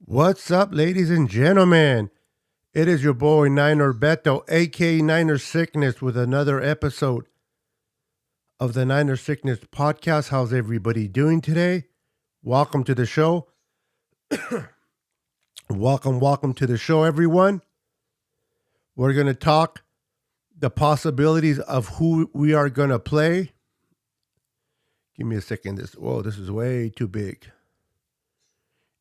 What's up, ladies and gentlemen? It is your boy Niner Beto, aka Niner Sickness, with another episode of the Niner Sickness podcast. How's everybody doing today? Welcome to the show. welcome to the show, everyone. We're going to talk the possibilities of who we are going to play. Give me a second. This is way too big.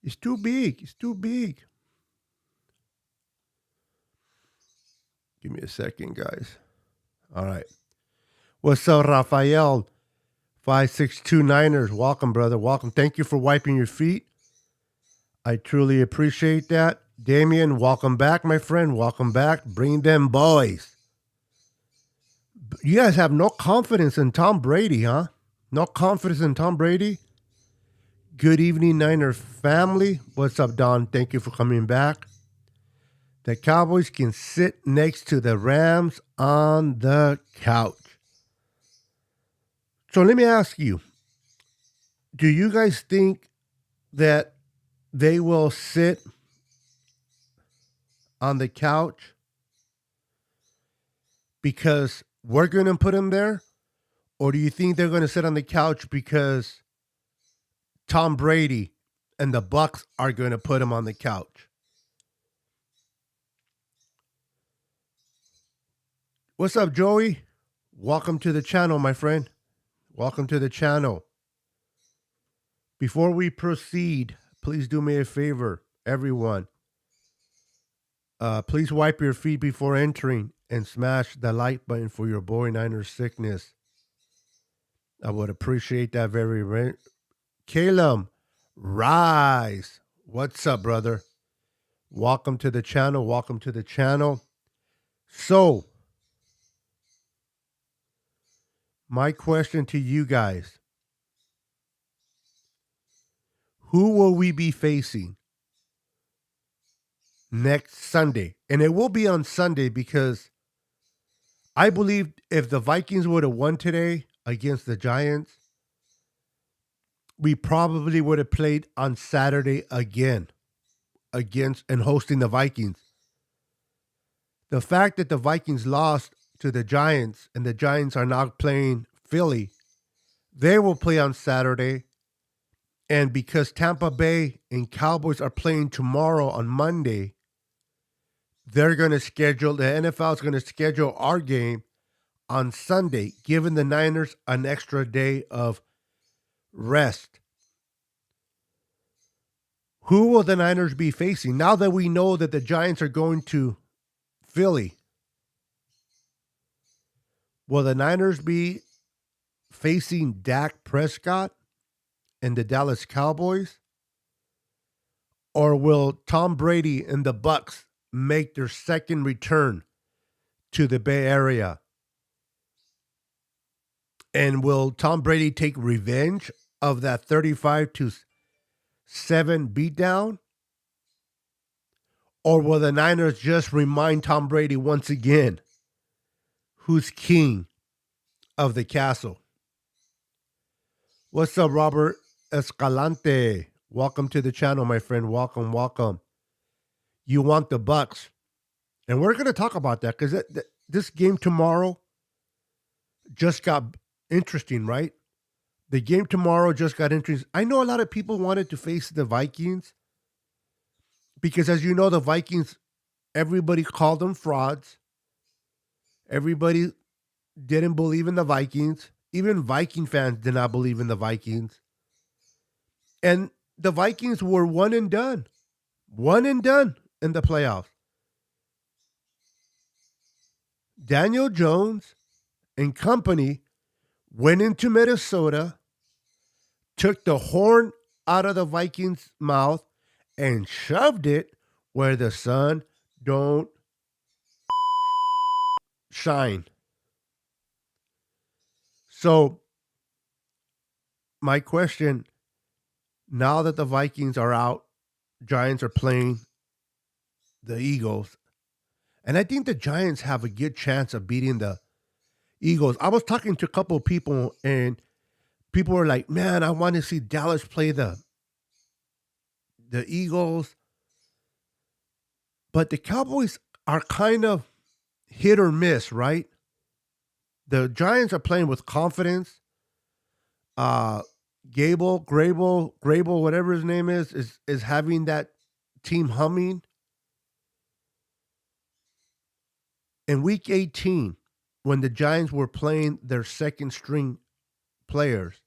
It's too big. It's too big. Give me a second, guys. All right. What's up, Rafael? 562 Niners. Welcome, brother. Welcome. Thank you for wiping your feet. I truly appreciate that. Damien, welcome back, my friend. Welcome back. Bring them boys. You guys have no confidence in Tom Brady, huh? No confidence in Tom Brady? Good evening, Niner family. What's up, Don? Thank you for coming back. The Cowboys can sit next to the Rams on the couch. So let me ask you, do you guys think that they will sit on the couch because we're going to put them there? Or do you think they're going to sit on the couch because Tom Brady and the Bucs are going to put him on the couch? What's up, Joey? Welcome to the channel, my friend. Welcome to the channel. Before we proceed, please do me a favor, everyone. Please wipe your feet before entering and smash the like button for your boy Niner Sickness. I would appreciate that very much. Caleb, Rise. What's up, brother? Welcome to the channel. Welcome to the channel. So, my question to you guys. Who will we be facing next Sunday? And it will be on Sunday because I believe if the Vikings would have won today against the Giants, we probably would have played on Saturday again against and hosting the Vikings. The fact that the Vikings lost to the Giants and the Giants are now playing Philly, they will play on Saturday. And because Tampa Bay and Cowboys are playing tomorrow on Monday, they're going to schedule, the NFL is going to schedule our game on Sunday, giving the Niners an extra day of rest. Who will the Niners be facing? Now that we know that the Giants are going to Philly, will the Niners be facing Dak Prescott and the Dallas Cowboys? Or will Tom Brady and the Bucs make their second return to the Bay Area? And will Tom Brady take revenge of that 35-7 beatdown? Or will the Niners just remind Tom Brady once again who's king of the castle? What's up, Robert Escalante? Welcome to the channel, my friend. Welcome, welcome. You want the Bucs. And we're going to talk about that because this game tomorrow just got interesting, right? The game tomorrow just got interesting. I know a lot of people wanted to face the Vikings because, as you know, the Vikings, everybody called them frauds. Everybody didn't believe in the Vikings. Even Viking fans did not believe in the Vikings. And the Vikings were one and done in the playoffs. Daniel Jones and company went into Minnesota, took the horn out of the Vikings' mouth, and shoved it where the sun don't shine. So, my question now that the Vikings are out, Giants are playing the Eagles, and I think the Giants have a good chance of beating the Eagles. I was talking to a couple of people, and people were like, "Man, I want to see Dallas play the Eagles," but the Cowboys are kind of hit or miss, right? The Giants are playing with confidence. Uh, Grable, whatever his name is having that team humming. In week 18, when the Giants were playing their second string players,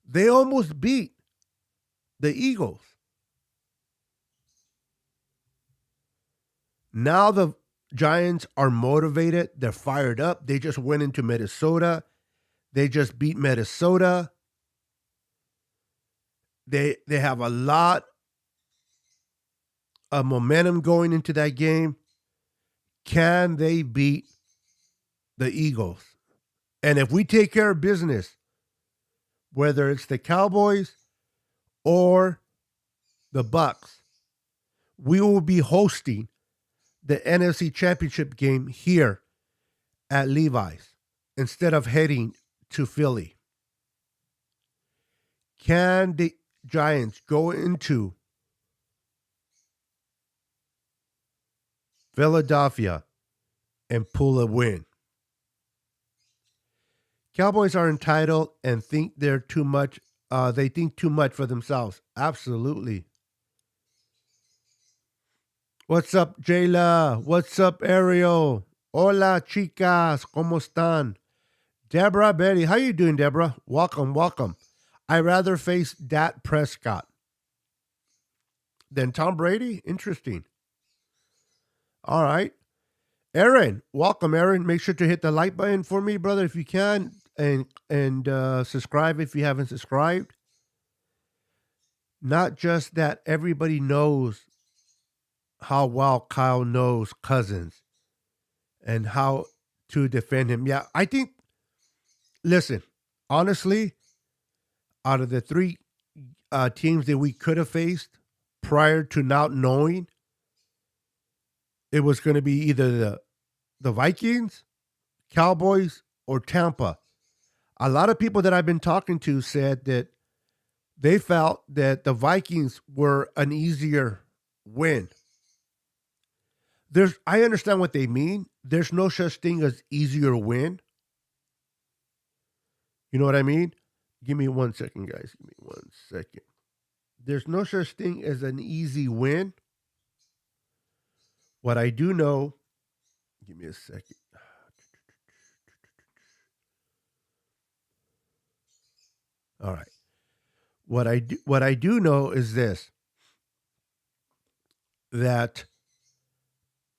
they almost beat the Eagles. Now the Giants are motivated. They're fired up. They just went into Minnesota. They just beat Minnesota. They have a lot of momentum going into that game. Can they beat the Eagles? And if we take care of business, whether it's the Cowboys or the Bucs, we will be hosting the NFC Championship game here at Levi's instead of heading to Philly. Can the Giants go into Philadelphia and pull a win? Cowboys are entitled and think they're too much. They think too much for themselves. Absolutely. What's up, Jayla? What's up, Ariel? Hola, chicas. ¿Cómo están? Deborah, Betty. How you doing, Deborah? Welcome, welcome. I'd rather face Dak Prescott than Tom Brady. Interesting. All right. Aaron, welcome, Aaron. Make sure to hit the like button for me, brother, if you can, and subscribe if you haven't subscribed. Not just that everybody knows how well Kyle knows Cousins and how to defend him. Yeah, I think, listen, honestly, out of the three teams that we could have faced prior to not knowing, it was going to be either the Vikings, Cowboys, or Tampa. A lot of people that I've been talking to said that they felt that the Vikings were an easier win. I understand what they mean. There's no such thing as easier win. You know what I mean? Give me 1 second, guys. Give me 1 second. There's no such thing as an easy win. What I do know, give me a second. All right. What I do know is this, that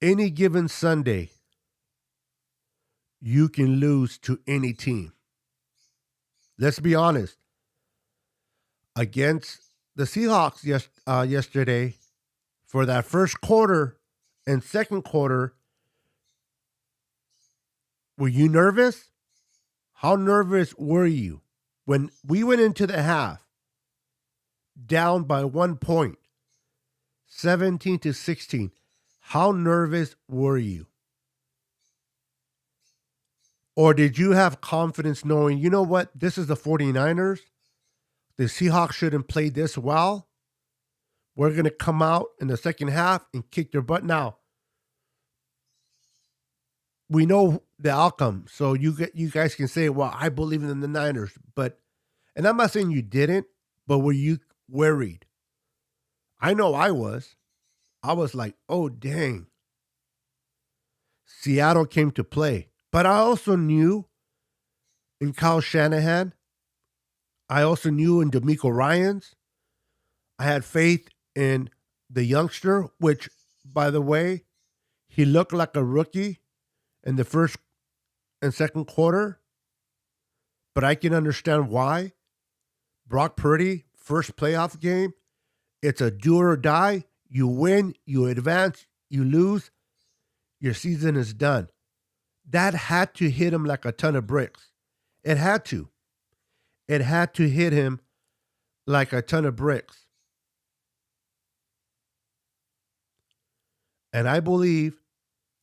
any given Sunday you can lose to any team. Let's be honest. Against the Seahawks yesterday, for that first quarter and second quarter, were you nervous? How nervous were you when we went into the half down by 1 point, 17-16? How nervous were you? Or did you have confidence knowing, you know what, this is the 49ers. The Seahawks shouldn't play this well. We're going to come out in the second half and kick their butt. Now, we know the outcome, so you guys can say, well, I believe in the Niners. But, and I'm not saying you didn't, but were you worried? I know I was. I was like, oh, dang. Seattle came to play. But I also knew in Kyle Shanahan, I also knew in DeMeco Ryans, I had faith in the youngster, which, by the way, he looked like a rookie in the first and second quarter, but I can understand why. Brock Purdy, first playoff game, it's a do or die. You win, you advance, you lose, your season is done. That had to hit him like a ton of bricks. It had to. It had to hit him like a ton of bricks. And I believe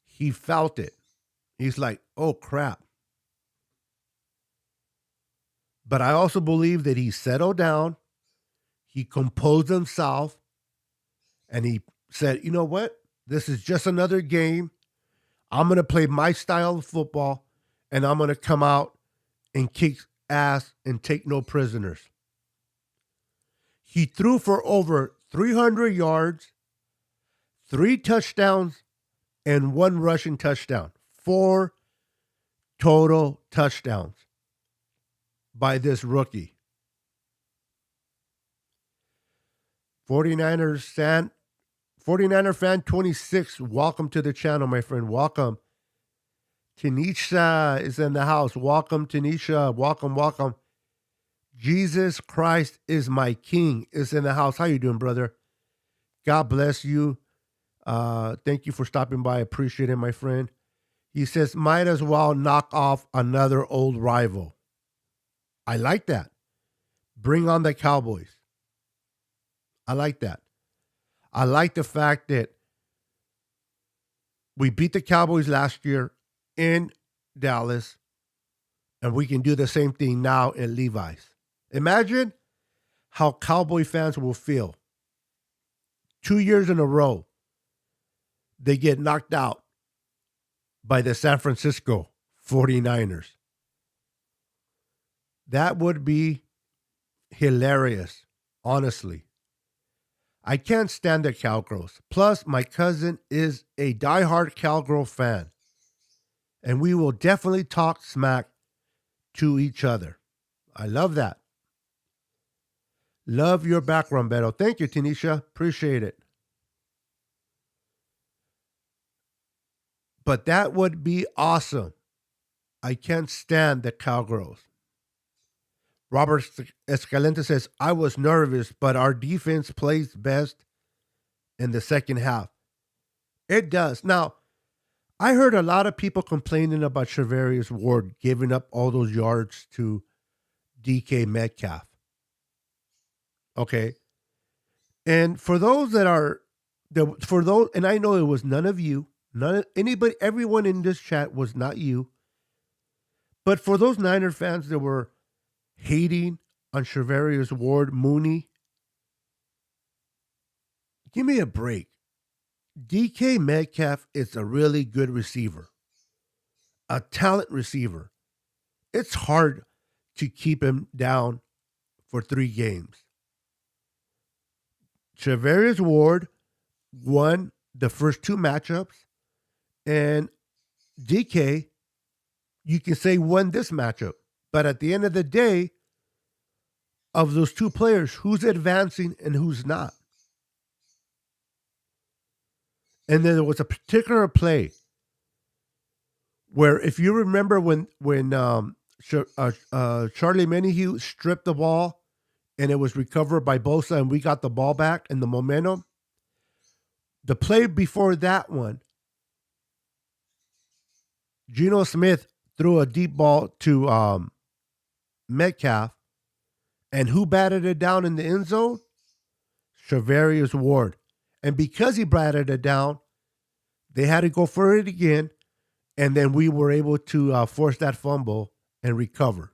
he felt it. He's like, oh crap. But I also believe that he settled down, he composed himself, and he said, you know what? This is just another game. I'm going to play my style of football, and I'm going to come out and kick ass and take no prisoners. He threw for over 300 yards, 3 touchdowns, and 1 rushing touchdown. 4 total touchdowns by this rookie. 49er fan 26, welcome to the channel, my friend. Welcome. Tanisha is in the house. Welcome, Tanisha. Welcome, welcome. Jesus Christ is my King is in the house. How you doing, brother? God bless you. Thank you for stopping by. Appreciate it, my friend. He says, might as well knock off another old rival. I like that. Bring on the Cowboys. I like that. I like the fact that we beat the Cowboys last year in Dallas, and we can do the same thing now in Levi's. Imagine how Cowboy fans will feel. 2 years in a row, they get knocked out by the San Francisco 49ers. That would be hilarious, honestly. I can't stand the Cowgirls. Plus, my cousin is a diehard Cowgirl fan. And we will definitely talk smack to each other. I love that. Love your background, Beto. Thank you, Tanisha. Appreciate it. But that would be awesome. I can't stand the Cowgirls. Robert Escalante says, I was nervous, but our defense plays best in the second half. It does. Now, I heard a lot of people complaining about Charvarius Ward giving up all those yards to DK Metcalf. Okay. And for those that are, and I know it was none of you, anybody, everyone in this chat was not you. But for those Niner fans that were hating on Charvarius Ward, Mooney, give me a break. DK Metcalf is a really good receiver, a talent receiver. It's hard to keep him down for 3 games. Charvarius Ward won the first 2 matchups, and DK, you can say, won this matchup. But at the end of the day, of those 2 players, who's advancing and who's not? And then there was a particular play where, if you remember, when Charlie Menahue stripped the ball and it was recovered by Bosa and we got the ball back and the momentum, the play before that one, Geno Smith threw a deep ball to Metcalf, and who batted it down in the end zone? Charvarius Ward. And because he batted it down, they had to go for it again, and then we were able to force that fumble and recover.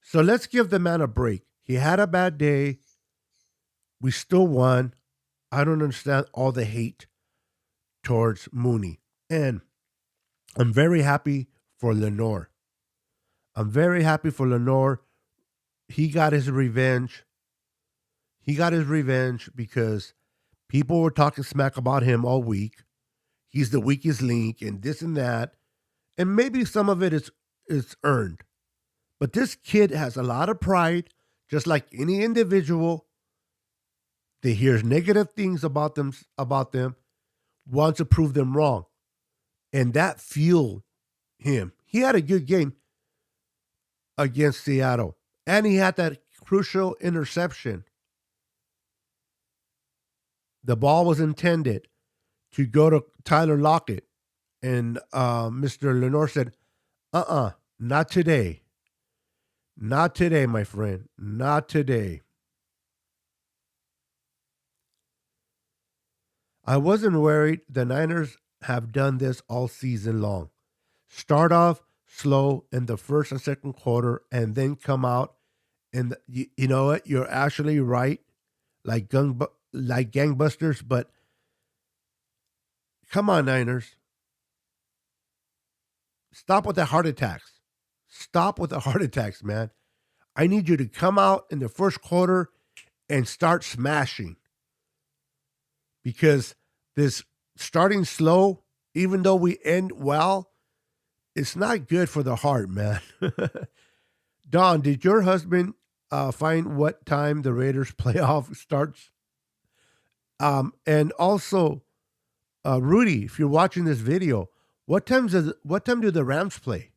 So let's give the man a break. He had a bad day. We still won. I don't understand all the hate towards Mooney. And I'm very happy for Lenore. I'm very happy for Lenore. He got his revenge. He got his revenge because people were talking smack about him all week. He's the weakest link and this and that. And maybe some of it is earned. But this kid has a lot of pride, just like any individual. They hears negative things about them, wants to prove them wrong. And that fueled him. He had a good game against Seattle. And he had that crucial interception. The ball was intended to go to Tyler Lockett. And Mr. Lenore said, not today. Not today, my friend. Not today. I wasn't worried. The Niners have done this all season long. Start off slow in the first and second quarter and then come out. And you know what? You're actually right, like gangbusters. But come on, Niners. Stop with the heart attacks. Stop with the heart attacks, man. I need you to come out in the first quarter and start smashing. Because this starting slow, even though we end well, it's not good for the heart, man. Don, did your husband find what time the Raiders playoff starts? And also, Rudy, if you're watching this video, what time do the Rams play?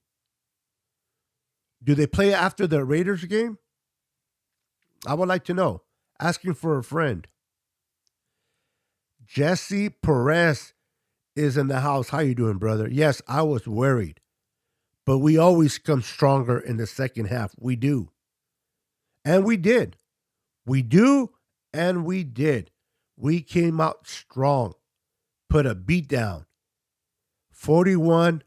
Do they play after the Raiders game? I would like to know. Asking for a friend. Jesse Perez is in the house. How you doing, brother? Yes, I was worried. But we always come stronger in the second half. We do. And we did. We do, and we did. We came out strong. Put a beat down. 41-23.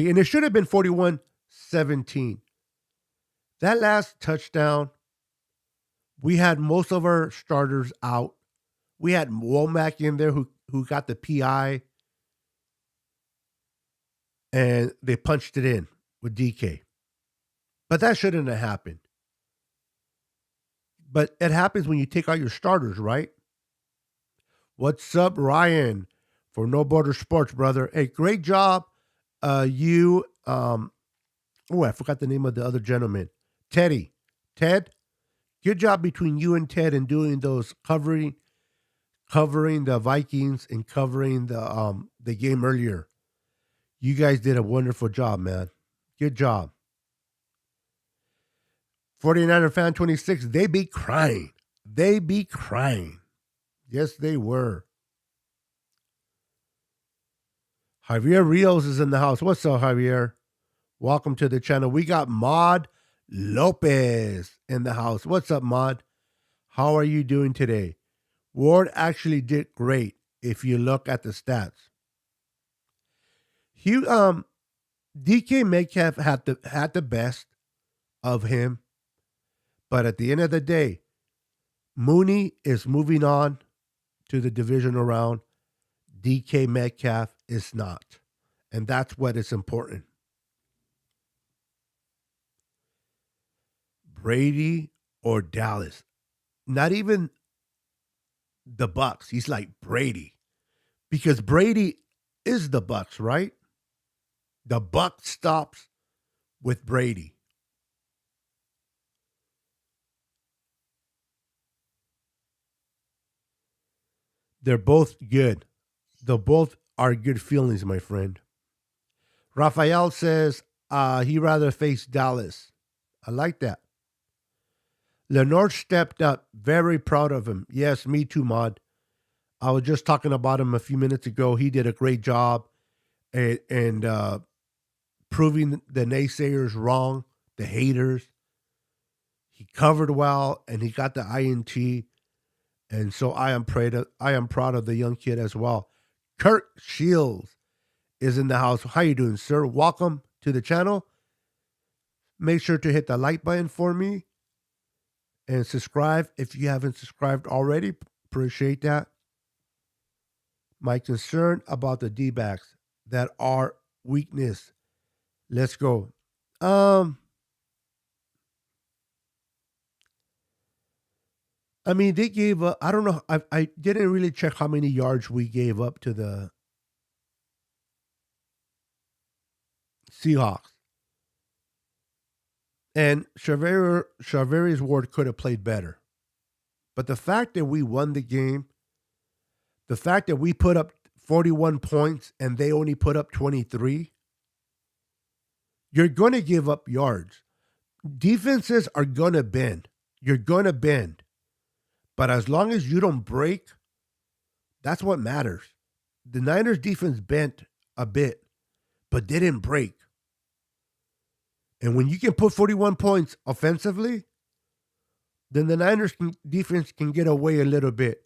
And it should have been 41-17. That last touchdown, we had most of our starters out. We had Womack in there who got the PI. And they punched it in with DK. But that shouldn't have happened. But it happens when you take out your starters, right? What's up, Ryan, for No Border Sports, brother? Hey, great job. I forgot the name of the other gentleman. Ted, good job between you and Ted in doing those covering the Vikings and covering the game earlier. You guys did a wonderful job, man. Good job. 49er fan 26, they be crying. They be crying. Yes, they were. Javier Rios is in the house. What's up, Javier? Welcome to the channel. We got Maud Lopez in the house. What's up, Maud? How are you doing today? Ward actually did great if you look at the stats. DK Metcalf had the best of him, but at the end of the day, Mooney is moving on to the divisional round. DK Metcalf is not, and that's what is important. Brady or Dallas, not even the Bucs. He's like Brady, because Brady is the Bucs, right? The buck stops with Brady. They're both good. They both are good feelings, my friend. Rafael says he rather face Dallas. I like that. Lenore stepped up. Very proud of him. Yes, me too, Mod. I was just talking about him a few minutes ago. He did a great job and proving the naysayers wrong, the haters. He covered well, and he got the INT. And so I am proud of the young kid as well. Kirk Shields is in the house. How you doing, sir? Welcome to the channel. Make sure to hit the like button for me and subscribe if you haven't subscribed already. Appreciate that. My concern about the D-backs that are weakness. Let's go. I mean, they gave up. I don't know. I didn't really check how many yards we gave up to the Seahawks. And Charvarius Ward could have played better. But the fact that we won the game, the fact that we put up 41 points and they only put up 23, you're going to give up yards. Defenses are going to bend. You're going to bend. But as long as you don't break, that's what matters. The Niners defense bent a bit, but didn't break. And when you can put 41 points offensively, then the Niners defense can get away a little bit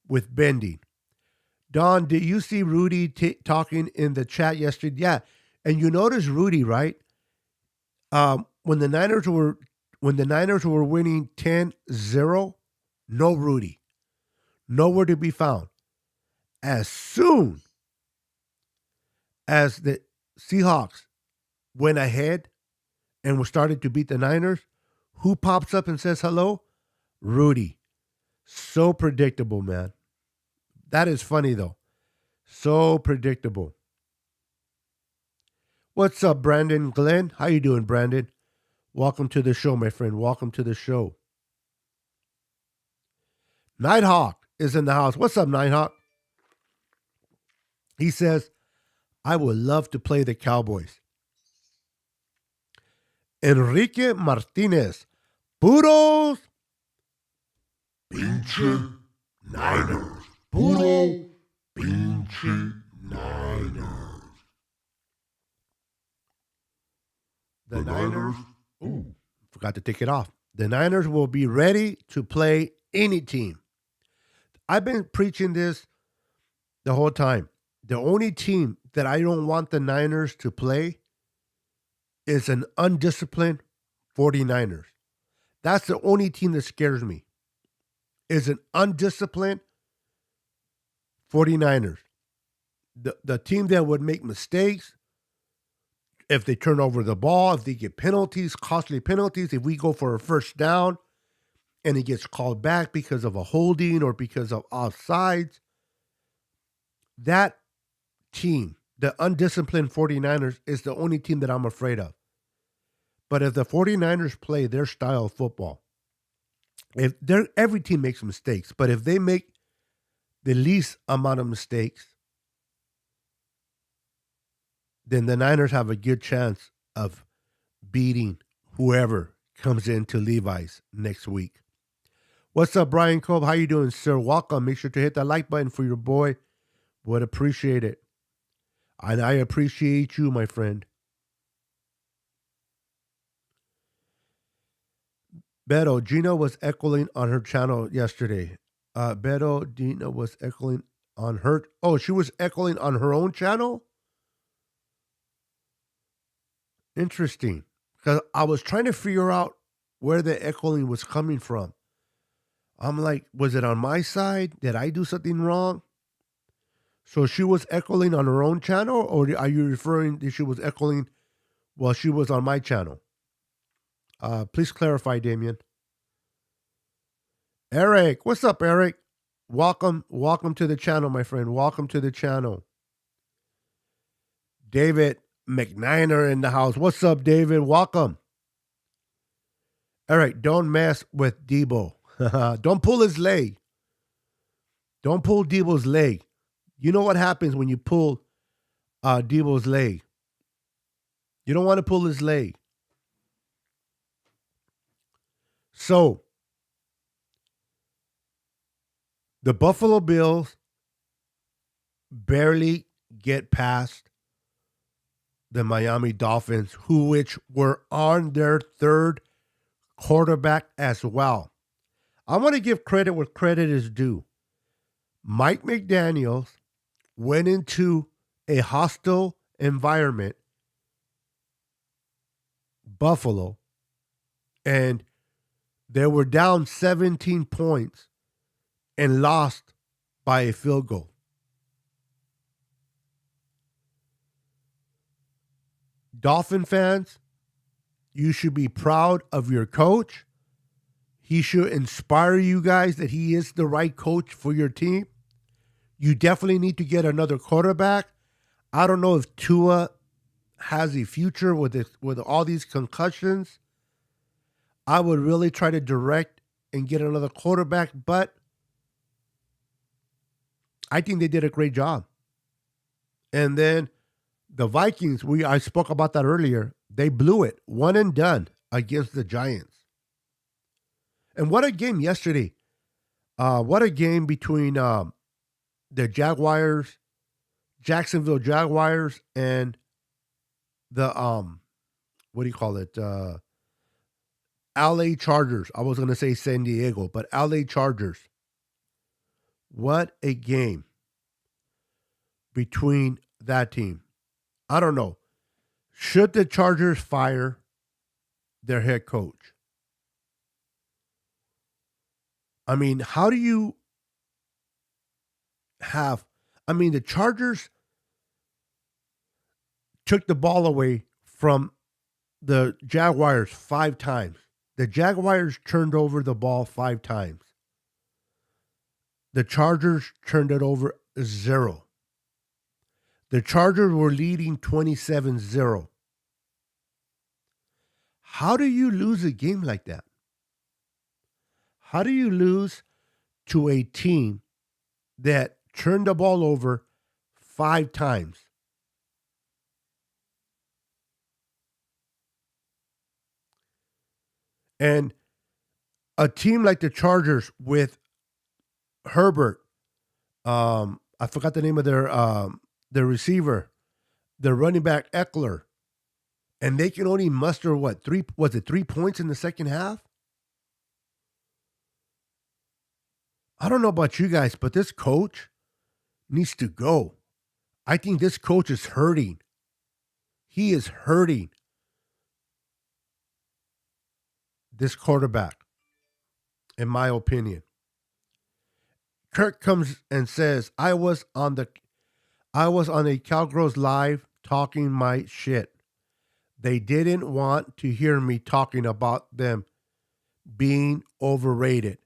with bending. Don, did you see Rudy talking in the chat yesterday? Yeah. And you notice Rudy, right? When the Niners were winning 10-0, no Rudy. Nowhere to be found. As soon as the Seahawks went ahead and were started to beat the Niners, who pops up and says hello? Rudy. So predictable, man. That is funny, though. So predictable. What's up, Brandon Glenn? How you doing, Brandon? Welcome to the show, my friend. Welcome to the show. Nighthawk is in the house. What's up, Nighthawk? He says, I would love to play the Cowboys. Enrique Martinez. Puros. Pinche Niners. Puro pinche Niners. The Niners. Ooh, forgot to take it off. The Niners will be ready to play any team. I've been preaching this the whole time. The only team that I don't want the Niners to play is an undisciplined 49ers. That's the only team that scares me. Is an undisciplined 49ers. The team that would make mistakes, if they turn over the ball, if they get penalties, costly penalties, if we go for a first down and it gets called back because of a holding or because of offsides, that team, the undisciplined 49ers, is the only team that I'm afraid of. But if the 49ers play their style of football, every team makes mistakes, but if they make the least amount of mistakes, then the Niners have a good chance of beating whoever comes into Levi's next week. What's up, Brian Cove? How you doing, sir? Welcome. Make sure to hit that like button for your boy. Would appreciate it. And I appreciate you, my friend. Beto, Gina was echoing on her channel yesterday. Gina was echoing on her. Oh, she was echoing on her own channel? Interesting. Because I was trying to figure out where the echoing was coming from. I'm like, was it on my side? Did I do something wrong? So she was echoing on her own channel, or are you referring that she was echoing while she was on my channel? Please clarify, Damien. Eric, what's up, Eric? Welcome to the channel, my friend. Welcome to the channel. David McNiner in the house. What's up, David? Welcome. Eric, don't mess with Debo. Don't pull his leg. Don't pull Debo's leg. You know what happens when you pull Debo's leg. You don't want to pull his leg. So, the Buffalo Bills barely get past the Miami Dolphins, which were on their third quarterback as well. I want to give credit where credit is due. Mike McDaniels went into a hostile environment, Buffalo, and they were down 17 points and lost by a field goal. Dolphin fans, you should be proud of your coach. He should inspire you guys that he is the right coach for your team. You definitely need to get another quarterback. I don't know if Tua has a future with all these concussions. I would really try to direct and get another quarterback, but I think they did a great job. And then the Vikings, I spoke about that earlier. They blew it, one and done against the Giants. And what a game yesterday. What a game between the Jacksonville Jaguars, and the what do you call it? LA Chargers. I was going to say San Diego, but LA Chargers. What a game between that team. I don't know. Should the Chargers fire their head coach? I mean, how do you have. I mean, the Chargers took the ball away from the Jaguars 5 times. The Jaguars turned over the ball 5 times. The Chargers turned it over 0. The Chargers were leading 27-0. How do you lose a game like that? How do you lose to a team that turned the ball over 5 times? And a team like the Chargers with Herbert, I forgot the name of their receiver, their running back Eckler, and they can only muster what, 3 points in the second half? I don't know about you guys, but this coach needs to go. I think this coach is hurting. He is hurting this quarterback, in my opinion. Kirk comes and says, I was on a Cowgirls Live talking my shit. They didn't want to hear me talking about them being overrated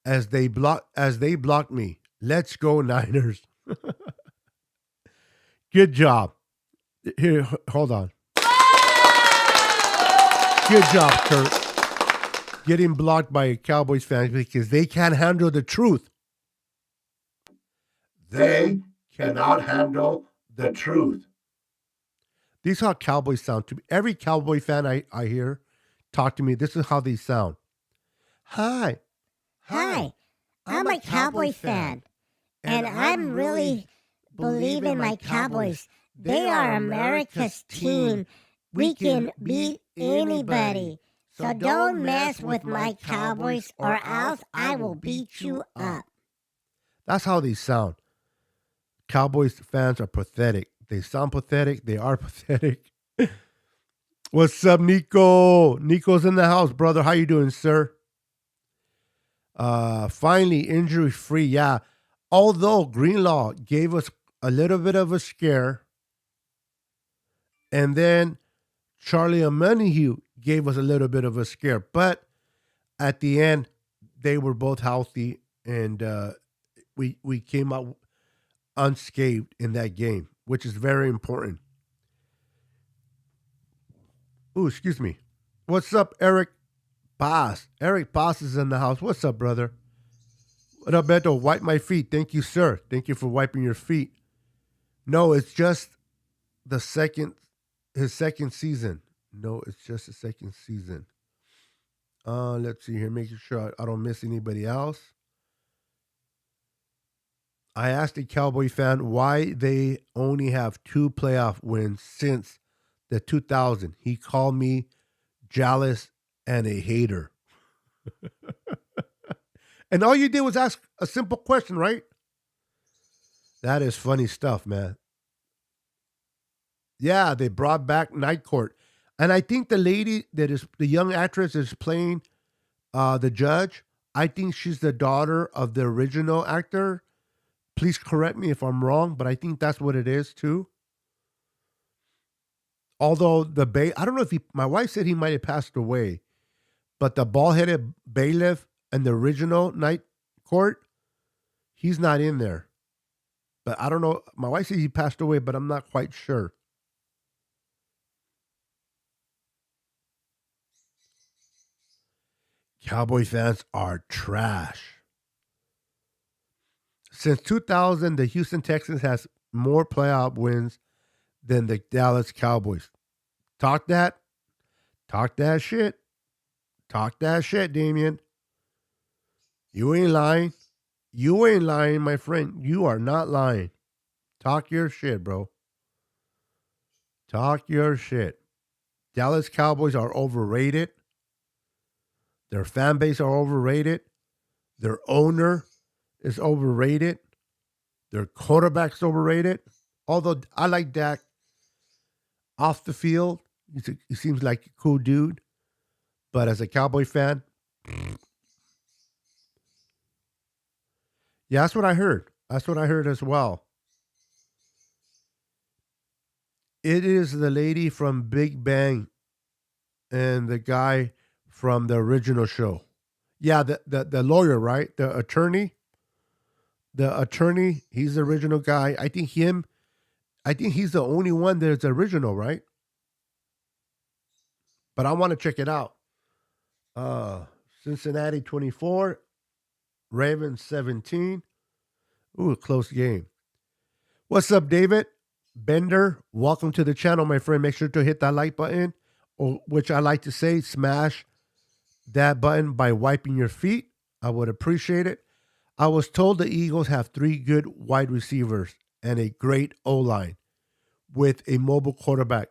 as they blocked me. Let's go Niners. Good job. Here, hold on. Good job, Kirk. Getting blocked by Cowboys fans because they can't handle the truth. They cannot handle the truth. These are how Cowboys sound to me. Every Cowboy fan I hear talk to me, this is how they sound. Hi. Hi, I'm a Cowboy fan, and I'm really believing my Cowboys. They are America's team. We can beat anybody. So don't mess with my Cowboys or else I will beat you up. That's how they sound. Cowboys fans are pathetic. They sound pathetic. They are pathetic. What's up, Nico? Nico's in the house, brother. How you doing, sir? Finally, injury free. Yeah. Although Greenlaw gave us a little bit of a scare, and then Charlie Omenihu gave us a little bit of a scare, but at the end, they were both healthy, and we came out unscathed in that game, which is very important. Ooh, excuse me. What's up, Eric Boss? Eric Boss is in the house. What's up, brother? What up, Beto? Wipe my feet. Thank you, sir. Thank you for wiping your feet. No, it's just his second season. No, it's just the second season. Let's see here, making sure I don't miss anybody else. I asked a Cowboy fan why they only have 2 playoff wins since the 2000. He called me jealous and a hater. And all you did was ask a simple question, right? That is funny stuff, man. Yeah, they brought back Night Court. And I think the lady that is the young actress is playing the judge. I think she's the daughter of the original actor. Please correct me if I'm wrong, but I think that's what it is too. Although I don't know if my wife said he might have passed away, but the bald-headed bailiff and the original Night Court, he's not in there. But I don't know. My wife said he passed away, but I'm not quite sure. Cowboy fans are trash. Since 2000, the Houston Texans has more playoff wins than the Dallas Cowboys. Talk that. Talk that shit. Talk that shit, Damien. You ain't lying. You ain't lying, my friend. You are not lying. Talk your shit, bro. Talk your shit. Dallas Cowboys are overrated. Their fan base are overrated. Their owner is overrated. Their quarterback's overrated. Although I like Dak off the field. He seems like a cool dude. But as a Cowboy fan, yeah, that's what I heard. That's what I heard as well. It is the lady from Big Bang and the guy from the original show. Yeah, the lawyer, right? The attorney. The attorney, he's the original guy. I think he's the only one that's original, right? But I want to check it out. Cincinnati 24, Ravens 17. Ooh, close game. What's up, David? Bender, welcome to the channel, my friend. Make sure to hit that like button, or which I like to say, smash that button by wiping your feet. I would appreciate it. I was told the Eagles have 3 good wide receivers and a great O-line with a mobile quarterback.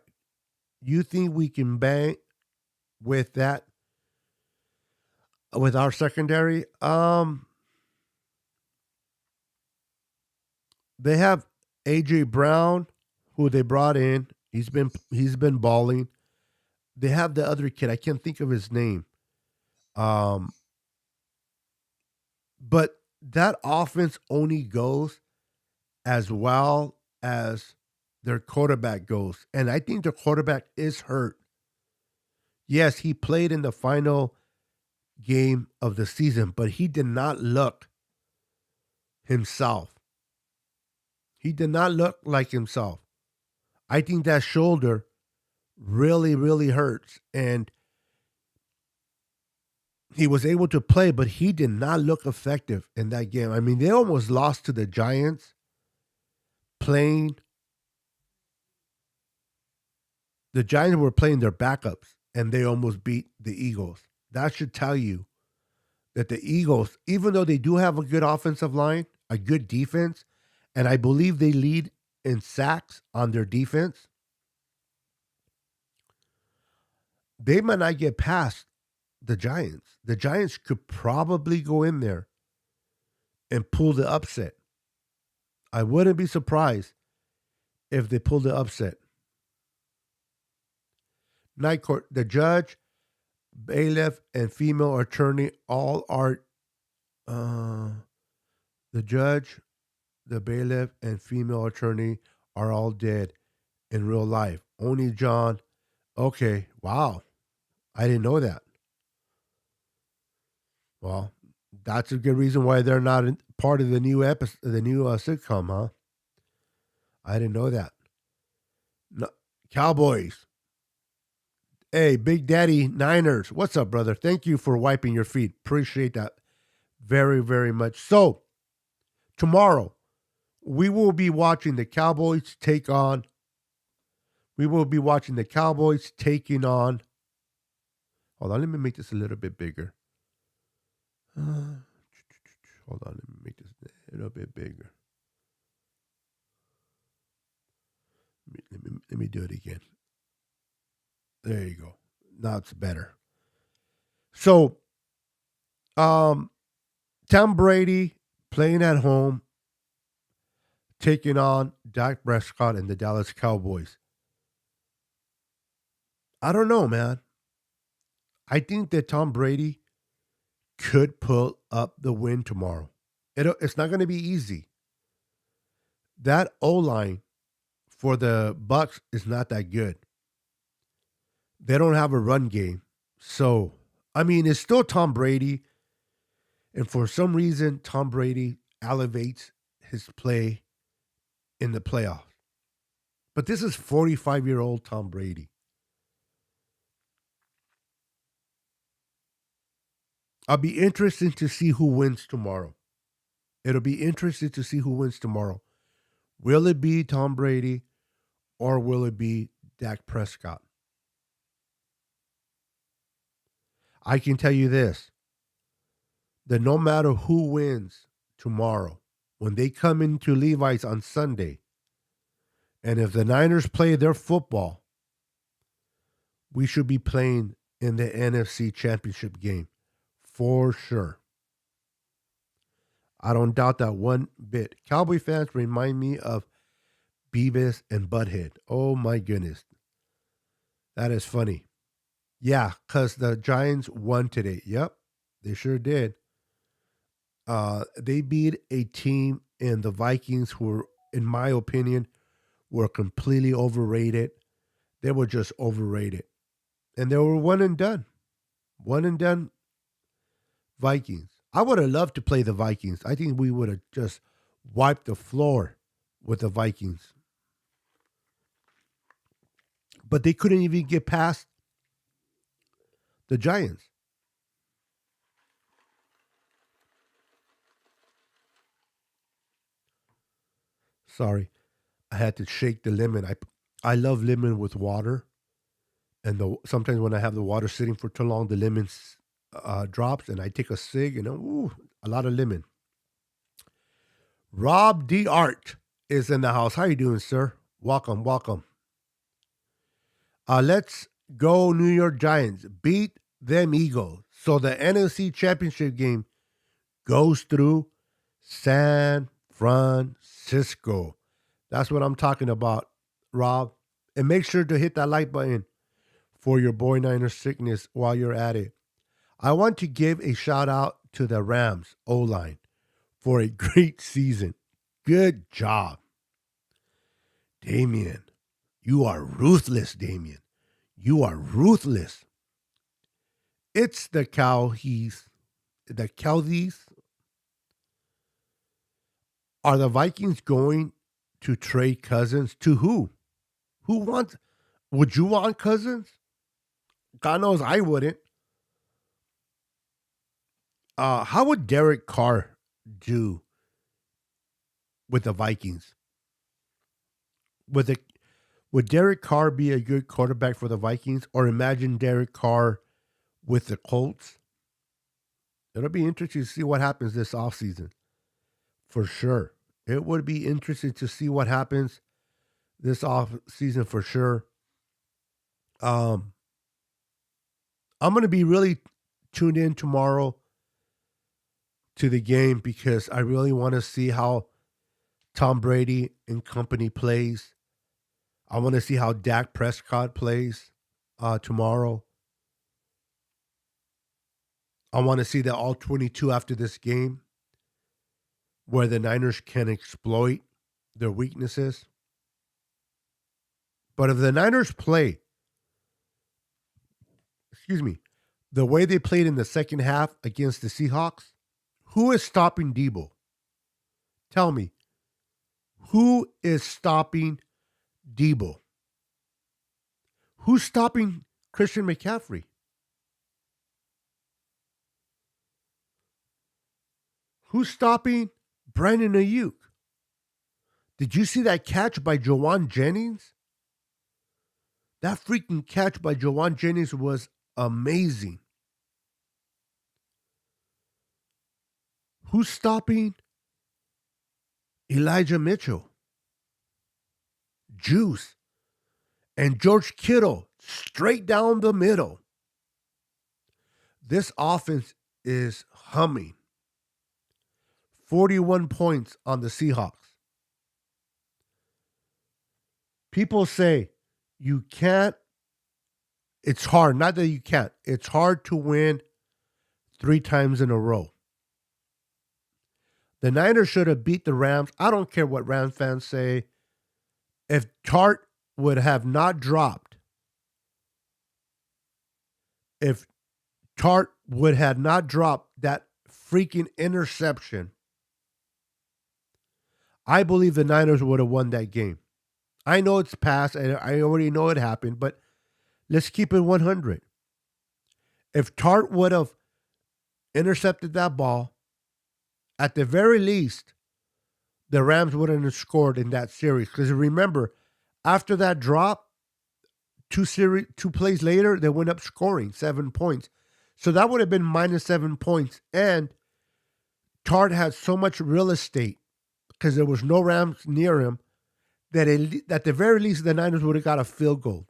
You think we can bang with that with our secondary? They have AJ Brown, who they brought in. He's been balling. They have the other kid. I can't think of his name. But that offense only goes as well as their quarterback goes. And I think their quarterback is hurt. Yes, he played in the final game of the season, but he did not look himself. He did not look like himself. I think that shoulder really, really hurts. And he was able to play, but he did not look effective in that game. I mean, they almost lost to the Giants playing. The Giants were playing their backups, and they almost beat the Eagles. That should tell you that the Eagles, even though they do have a good offensive line, a good defense, and I believe they lead in sacks on their defense, they might not get past the Giants. The Giants could probably go in there and pull the upset. I wouldn't be surprised if they pull the upset. Night court, the judge, bailiff, and female attorney all are the judge, the bailiff, and female attorney are all dead in real life. Only John. Okay, wow. I didn't know that. Well, that's a good reason why they're not part of the new episode, the new sitcom, huh? I didn't know that. No, Cowboys. Hey, Big Daddy Niners. What's up, brother? Thank you for wiping your feet. Appreciate that very, very much. So, tomorrow, we will be watching the Cowboys take on. We will be watching the Cowboys taking on. Hold on, let me make this a little bit bigger. Hold on, let me make this a little bit bigger. Let me do it again. There you go. Now it's better. So, Tom Brady playing at home, taking on Dak Prescott and the Dallas Cowboys. I don't know, man. I think that Tom Brady could pull up the win tomorrow. It's not going to be easy. That O-line for the Bucs is not that good. They don't have a run game. So, I mean, it's still Tom Brady. And for some reason, Tom Brady elevates his play in the playoffs. But this is 45-year-old Tom Brady. I'll be interested to see who wins tomorrow. It'll be interesting to see who wins tomorrow. Will it be Tom Brady or will it be Dak Prescott? I can tell you this, that no matter who wins tomorrow, when they come into Levi's on Sunday, and if the Niners play their football, we should be playing in the NFC Championship game for sure. I don't doubt that one bit. Cowboy fans remind me of Beavis and Butthead. Oh my goodness. That is funny. Yeah, because the Giants won today. Yep, they sure did. They beat a team in the Vikings who were, in my opinion, were completely overrated. They were just overrated. And they were one and done. One and done Vikings. I would have loved to play the Vikings. I think we would have just wiped the floor with the Vikings. But they couldn't even get past the Giants. Sorry, I had to shake the lemon. I love lemon with water, and sometimes when I have the water sitting for too long, the lemon drops, and I take a cig, and ooh, a lot of lemon. Rob D. Art is in the house. How you doing, sir? Welcome, welcome. Let's go New York Giants. Beat them Eagles. So the NFC Championship game goes through San Francisco. That's what I'm talking about, Rob. And make sure to hit that like button for your boy Niner sickness while you're at it. I want to give a shout out to the Rams O-line for a great season. Good job. Damien, you are ruthless, Damien. You are ruthless. It's the Cowboys. The Cowboys. Are the Vikings going to trade Cousins to who? Who wants? Would you want Cousins? God knows I wouldn't. How would Derek Carr do with the Vikings? Would Derek Carr be a good quarterback for the Vikings? Or imagine Derek Carr with the Colts? It'll be interesting to see what happens this offseason. For sure. It would be interesting to see what happens this offseason for sure. I'm going to be really tuned in tomorrow to the game because I really want to see how Tom Brady and company plays. I want to see how Dak Prescott plays tomorrow. I want to see the all 22 after this game where the Niners can exploit their weaknesses. But if the Niners play, the way they played in the second half against the Seahawks, who is stopping Debo? Tell me, who is stopping Debo? Who's stopping Christian McCaffrey? Who's stopping Brandon Ayuk? Did you see that catch by Jawan Jennings? That freaking catch by Jawan Jennings was amazing. Who's stopping Elijah Mitchell? Juice and George Kittle straight down the middle. This offense is humming. 41 points on the Seahawks. People say you can't, it's hard, not that you can't, it's hard to win 3 times in a row. The Niners should have beat the Rams. I don't care what Rams fans say. If Tart would have not dropped, that freaking interception, I believe the Niners would have won that game. I know it's past, and I already know it happened, but let's keep it 100. If Tart would have intercepted that ball, at the very least, the Rams wouldn't have scored in that series. Because remember, after that drop, two plays later, they went up scoring 7 points. So that would have been minus 7 points. And Tart had so much real estate because there was no Rams near him that at the very least, the Niners would have got a field goal.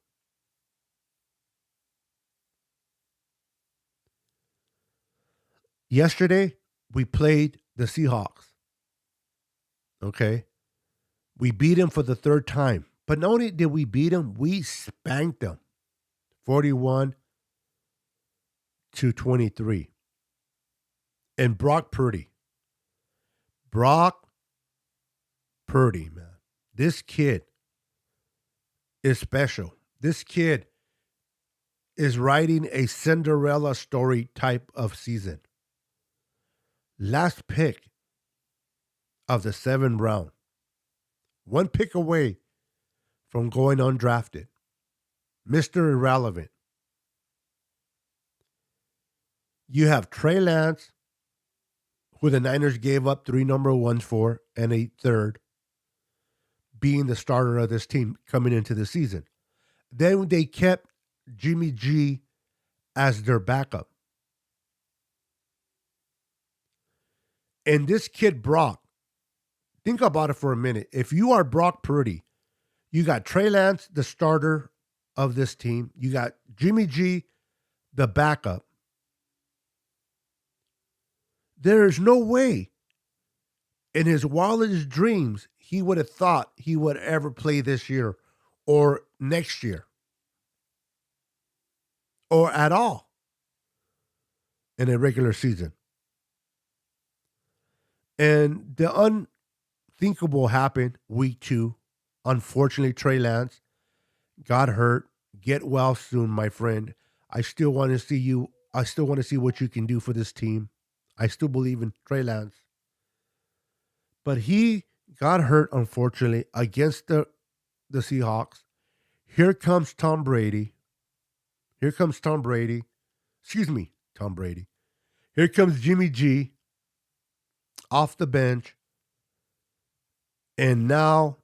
Yesterday, we played the Seahawks. Okay? We beat them for the third time. But not only did we beat them, we spanked them. 41-23. And Brock Purdy, man. This kid is special. This kid is writing a Cinderella story type of season. Last pick of the 7th round. One pick away from going undrafted. Mr. Irrelevant. You have Trey Lance, who the Niners gave up 3 number ones for and a third, being the starter of this team coming into the season. Then they kept Jimmy G as their backup. And this kid, Brock, think about it for a minute. If you are Brock Purdy, you got Trey Lance, the starter of this team. You got Jimmy G, the backup. There is no way in his wildest dreams he would have thought he would ever play this year or next year or at all in a regular season. And the unthinkable happened week 2. Unfortunately, Trey Lance got hurt. Get well soon, my friend. I still want to see you. I still want to see what you can do for this team. I still believe in Trey Lance. But he got hurt, unfortunately, against the Seahawks. Here comes Tom Brady. Tom Brady. Here comes Jimmy G off the bench. And now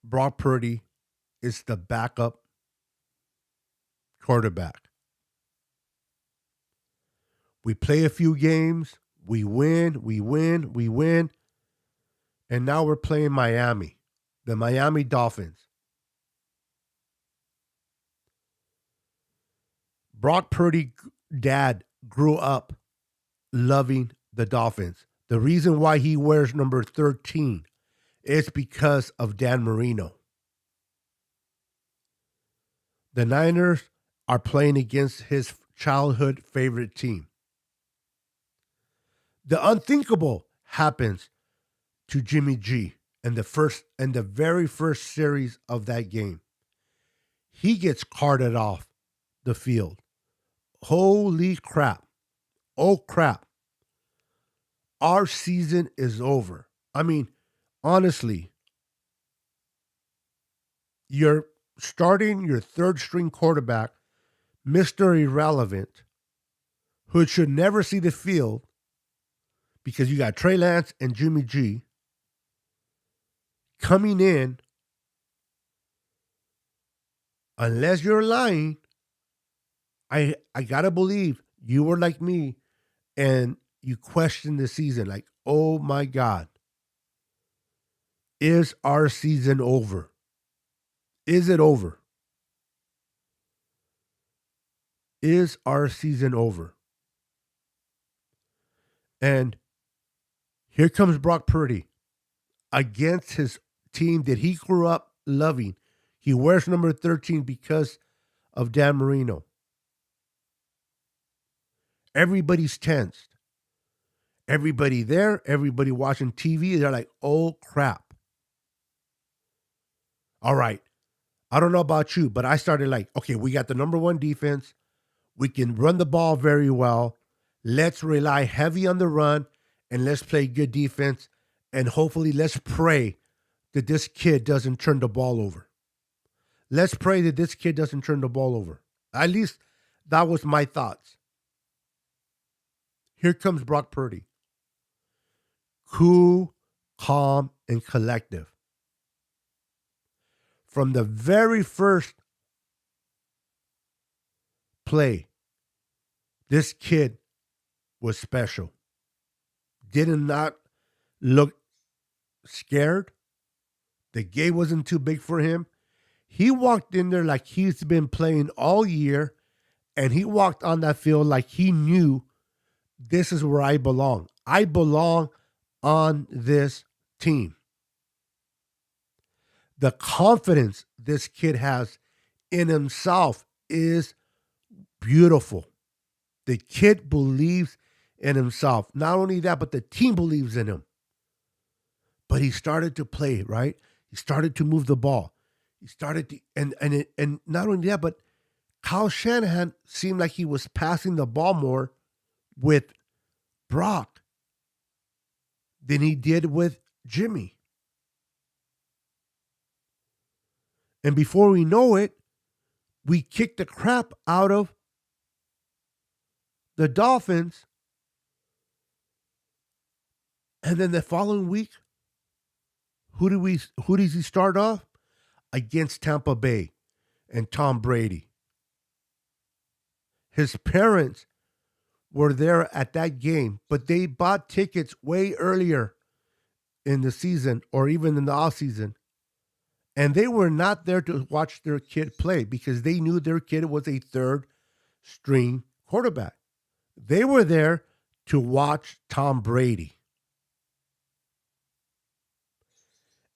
Brock Purdy is the backup quarterback. We play a few games. We win. And now we're playing Miami, the Miami Dolphins. Brock Purdy dad grew up loving the Dolphins. The reason why he wears number 13 is because of Dan Marino. The Niners are playing against his childhood favorite team. The unthinkable happens to Jimmy G in the very first series of that game. He gets carted off the field. Holy crap. Oh crap. Our season is over. I mean, honestly, you're starting your third string quarterback, Mr. Irrelevant, who should never see the field because you got Trey Lance and Jimmy G coming in. Unless you're lying, I gotta believe you were like me and you questioned the season. Like, oh my God, is our season over? Is it over? Is our season over? And here comes Brock Purdy against his team that he grew up loving. He wears number 13 because of Dan Marino. Everybody's tensed. Everybody there, everybody watching TV, they're like, oh crap. All right. I don't know about you, but I started like, okay, we got the number 1 defense. We can run the ball very well. Let's rely heavy on the run and let's play good defense. And hopefully let's pray that this kid doesn't turn the ball over. Let's pray that this kid doesn't turn the ball over. At least that was my thoughts. Here comes Brock Purdy. Cool, calm, and collective. From the very first play, this kid was special. Did not look scared. The game wasn't too big for him. He walked in there like he's been playing all year, and he walked on that field like he knew this is where I belong. I belong on this team. The confidence this kid has in himself is beautiful. The kid believes in himself. Not only that, but the team believes in him. But he started to play, right? He started to move the ball. He started to, and not only that, but Kyle Shanahan seemed like he was passing the ball more with Brock than he did with Jimmy. And before we know it, we kicked the crap out of the Dolphins. And then the following week, who does he start off? Against Tampa Bay and Tom Brady. His parents were there at that game, but they bought tickets way earlier in the season or even in the off season. And they were not there to watch their kid play because they knew their kid was a third string quarterback. They were there to watch Tom Brady.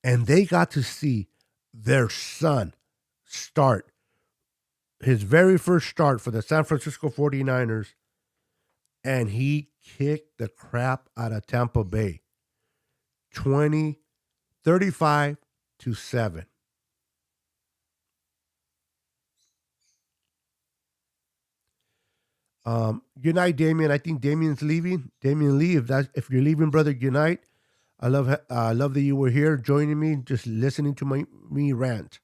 And they got to see their son start his very first start for the San Francisco 49ers. And he kicked the crap out of Tampa Bay. 35-7. Good night, Damien. I think Damien's leaving. Damien Lee, if you're leaving, brother, good night. I love that you were here joining me, just listening to me rant.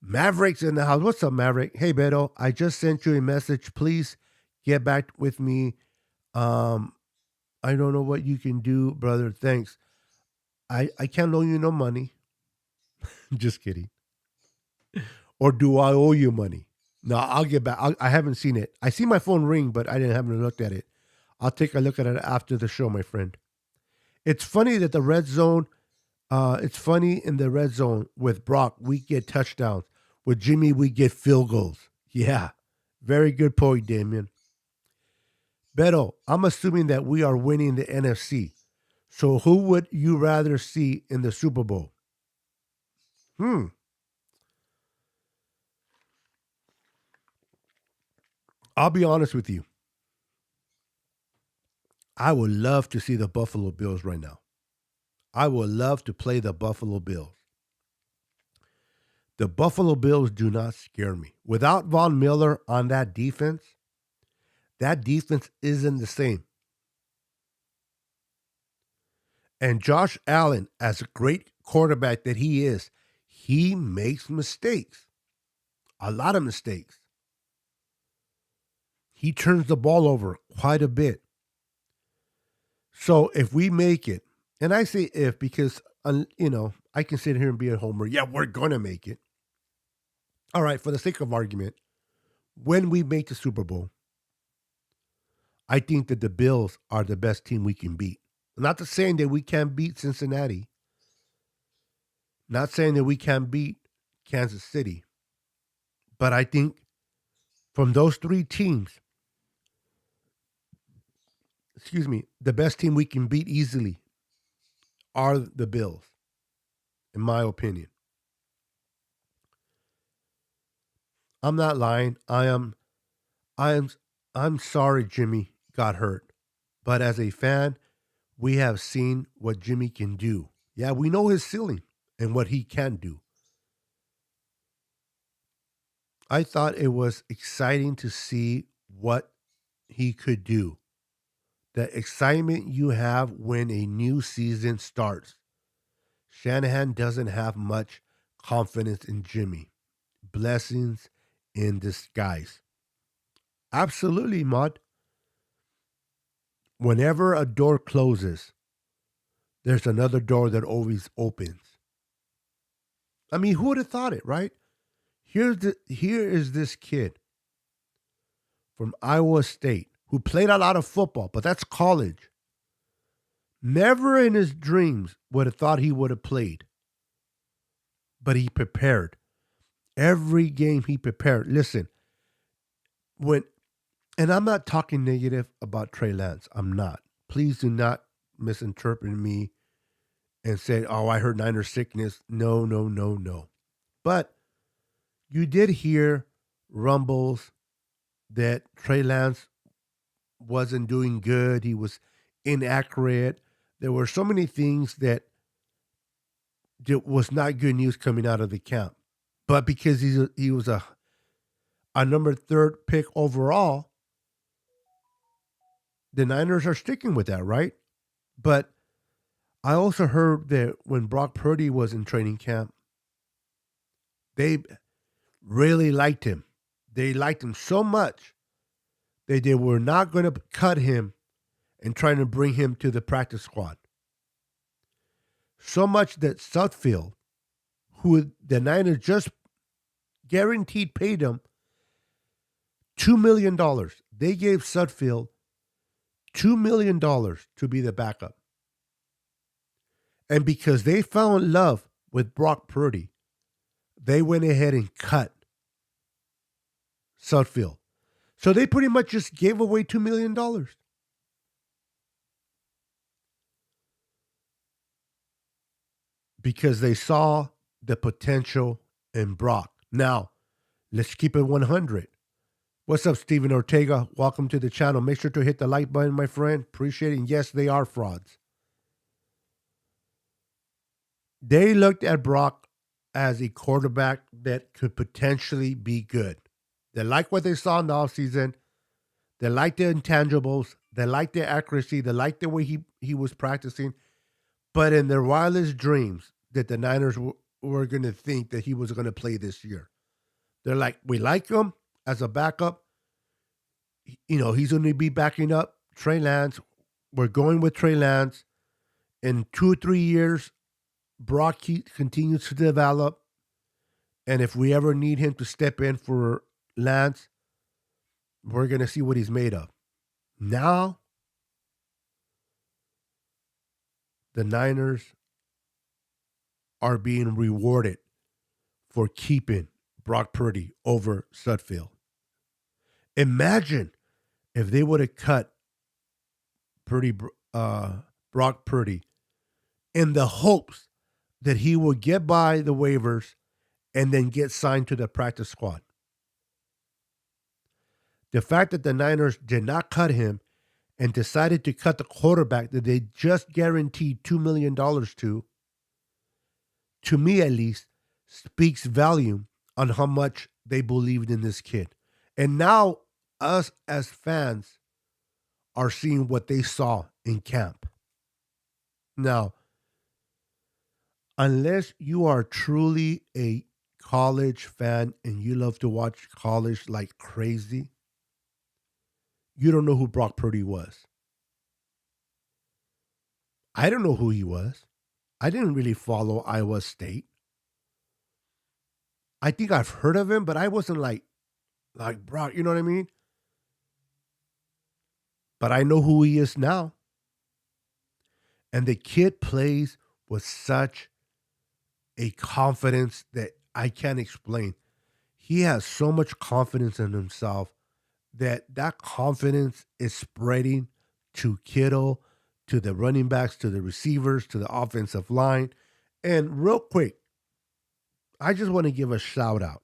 Maverick's in the house. What's up, Maverick? Hey, Beto, I just sent you a message. Please get back with me. I don't know what you can do, brother. Thanks. I can't loan you no money. Just kidding. Or do I owe you money? No, I'll get back. I haven't seen it. I see my phone ring, but I haven't looked at it. I'll take a look at it after the show, my friend. It's funny that the red zone, it's funny in the red zone with Brock, we get touchdowns. With Jimmy, we get field goals. Yeah, very good point, Damien. Beto, I'm assuming that we are winning the NFC. So who would you rather see in the Super Bowl? I'll be honest with you. I would love to see the Buffalo Bills right now. I would love to play the Buffalo Bills. The Buffalo Bills do not scare me. Without Von Miller on that defense isn't the same. And Josh Allen, as a great quarterback that he is, he makes mistakes. A lot of mistakes. He turns the ball over quite a bit. So if we make it, and I say if because, I can sit here and be a homer. Yeah, we're going to make it. All right, for the sake of argument, when we make the Super Bowl, I think that the Bills are the best team we can beat. Not to saying that we can't beat Cincinnati. Not saying that we can't beat Kansas City. But I think from those three teams, the best team we can beat easily are the Bills, in my opinion. I'm not lying. I'm sorry Jimmy got hurt. But as a fan, we have seen what Jimmy can do. Yeah, we know his ceiling and what he can do. I thought it was exciting to see what he could do. The excitement you have when a new season starts. Shanahan doesn't have much confidence in Jimmy. Blessings in disguise. Absolutely, Maud. whenever a door closes, there's another door that always opens. I mean, who would have thought it, right? Here is this kid from Iowa State who played a lot of football, but that's college. Never in his dreams would have thought he would have played. But he prepared. Every game he prepared. Listen, and I'm not talking negative about Trey Lance. I'm not. Please do not misinterpret me and say, oh, I heard Niner sickness. No, no, no, no. But you did hear rumbles that Trey Lance wasn't doing good. He was inaccurate. There were so many things that was not good news coming out of the camp. But because he was a number 3rd pick overall, the Niners are sticking with that, right? But I also heard that when Brock Purdy was in training camp, they really liked him. They liked him so much that they were not going to cut him and trying to bring him to the practice squad. So much that Sudfeld, who the Niners just guaranteed paid him $2 million. They gave Sudfeld $2 million to be the backup. And because they fell in love with Brock Purdy, they went ahead and cut Sudfeld. So they pretty much just gave away $2 million. Because they saw the potential in Brock. Now, let's keep it 100. What's up, Steven Ortega? Welcome to the channel. Make sure to hit the like button, my friend. Appreciate it. And yes, they are frauds. They looked at Brock as a quarterback that could potentially be good. They liked what they saw in the offseason. They liked the intangibles. They liked the accuracy. They liked the way he was practicing. But in their wildest dreams, that the Niners were going to think that he was going to play this year. They're like, we like him as a backup. You know, he's going to be backing up Trey Lance. We're going with Trey Lance. In 2 or 3 years, Brock continues to develop. And if we ever need him to step in for Lance, we're going to see what he's made of. Now, the Niners are being rewarded for keeping Brock Purdy over Sudfeld. Imagine if they would have cut Brock Purdy in the hopes that he would get by the waivers and then get signed to the practice squad. The fact that the Niners did not cut him and decided to cut the quarterback that they just guaranteed $2 million to me at least, speaks volume on how much they believed in this kid. And now us as fans are seeing what they saw in camp. Now, unless you are truly a college fan and you love to watch college like crazy, you don't know who Brock Purdy was. I don't know who he was. I didn't really follow Iowa State. I think I've heard of him, but I wasn't like Brock, you know what I mean? But I know who he is now. And the kid plays with such a confidence that I can't explain. He has so much confidence in himself that confidence is spreading to Kittle, to the running backs, to the receivers, to the offensive line. And real quick, I just want to give a shout out.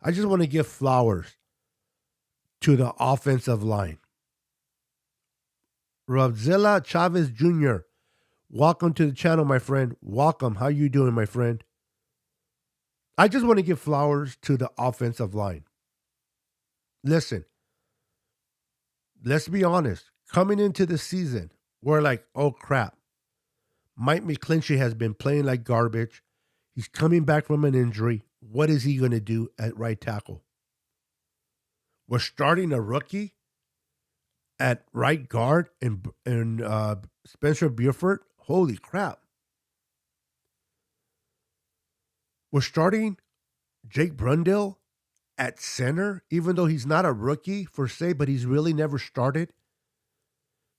I just want to give flowers to the offensive line. Robzilla Chavez Jr., welcome to the channel, my friend. Welcome. How you doing, my friend? I just want to give flowers to the offensive line. Listen, let's be honest. Coming into the season, we're like, oh crap. Mike McClinchy has been playing like garbage. He's coming back from an injury. What is he going to do at right tackle? We're starting a rookie at right guard and Spencer Buford. Holy crap! We're starting Jake Brundle at center, even though he's not a rookie per se, but he's really never started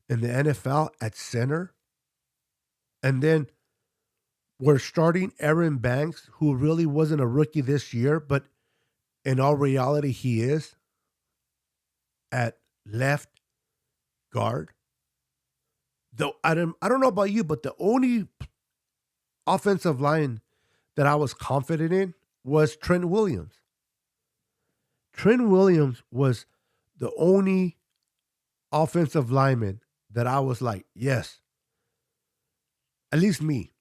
in the NFL at center. And then we're starting Aaron Banks, who really wasn't a rookie this year, but in all reality, he is at left guard. Though I don't know about you, but the only offensive line that I was confident in was Trent Williams. Trent Williams was the only offensive lineman that I was like, yes, at least me.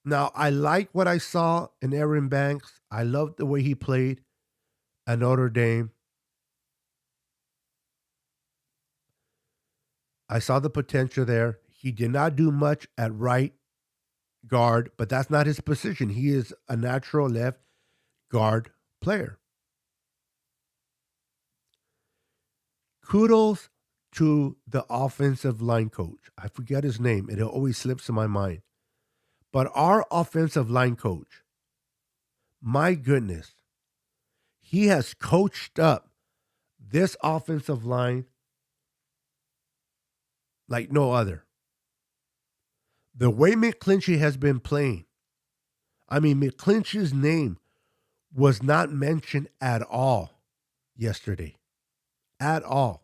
Now, I like what I saw in Aaron Banks. I loved the way he played at Notre Dame. I saw the potential there. He did not do much at right guard, but that's not his position. He is a natural left guard player. Kudos to the offensive line coach. I forget his name. It always slips in my mind. But our offensive line coach, my goodness, he has coached up this offensive line like no other. The way McClinchy has been playing, I mean, McClinchy's name was not mentioned at all yesterday. At all.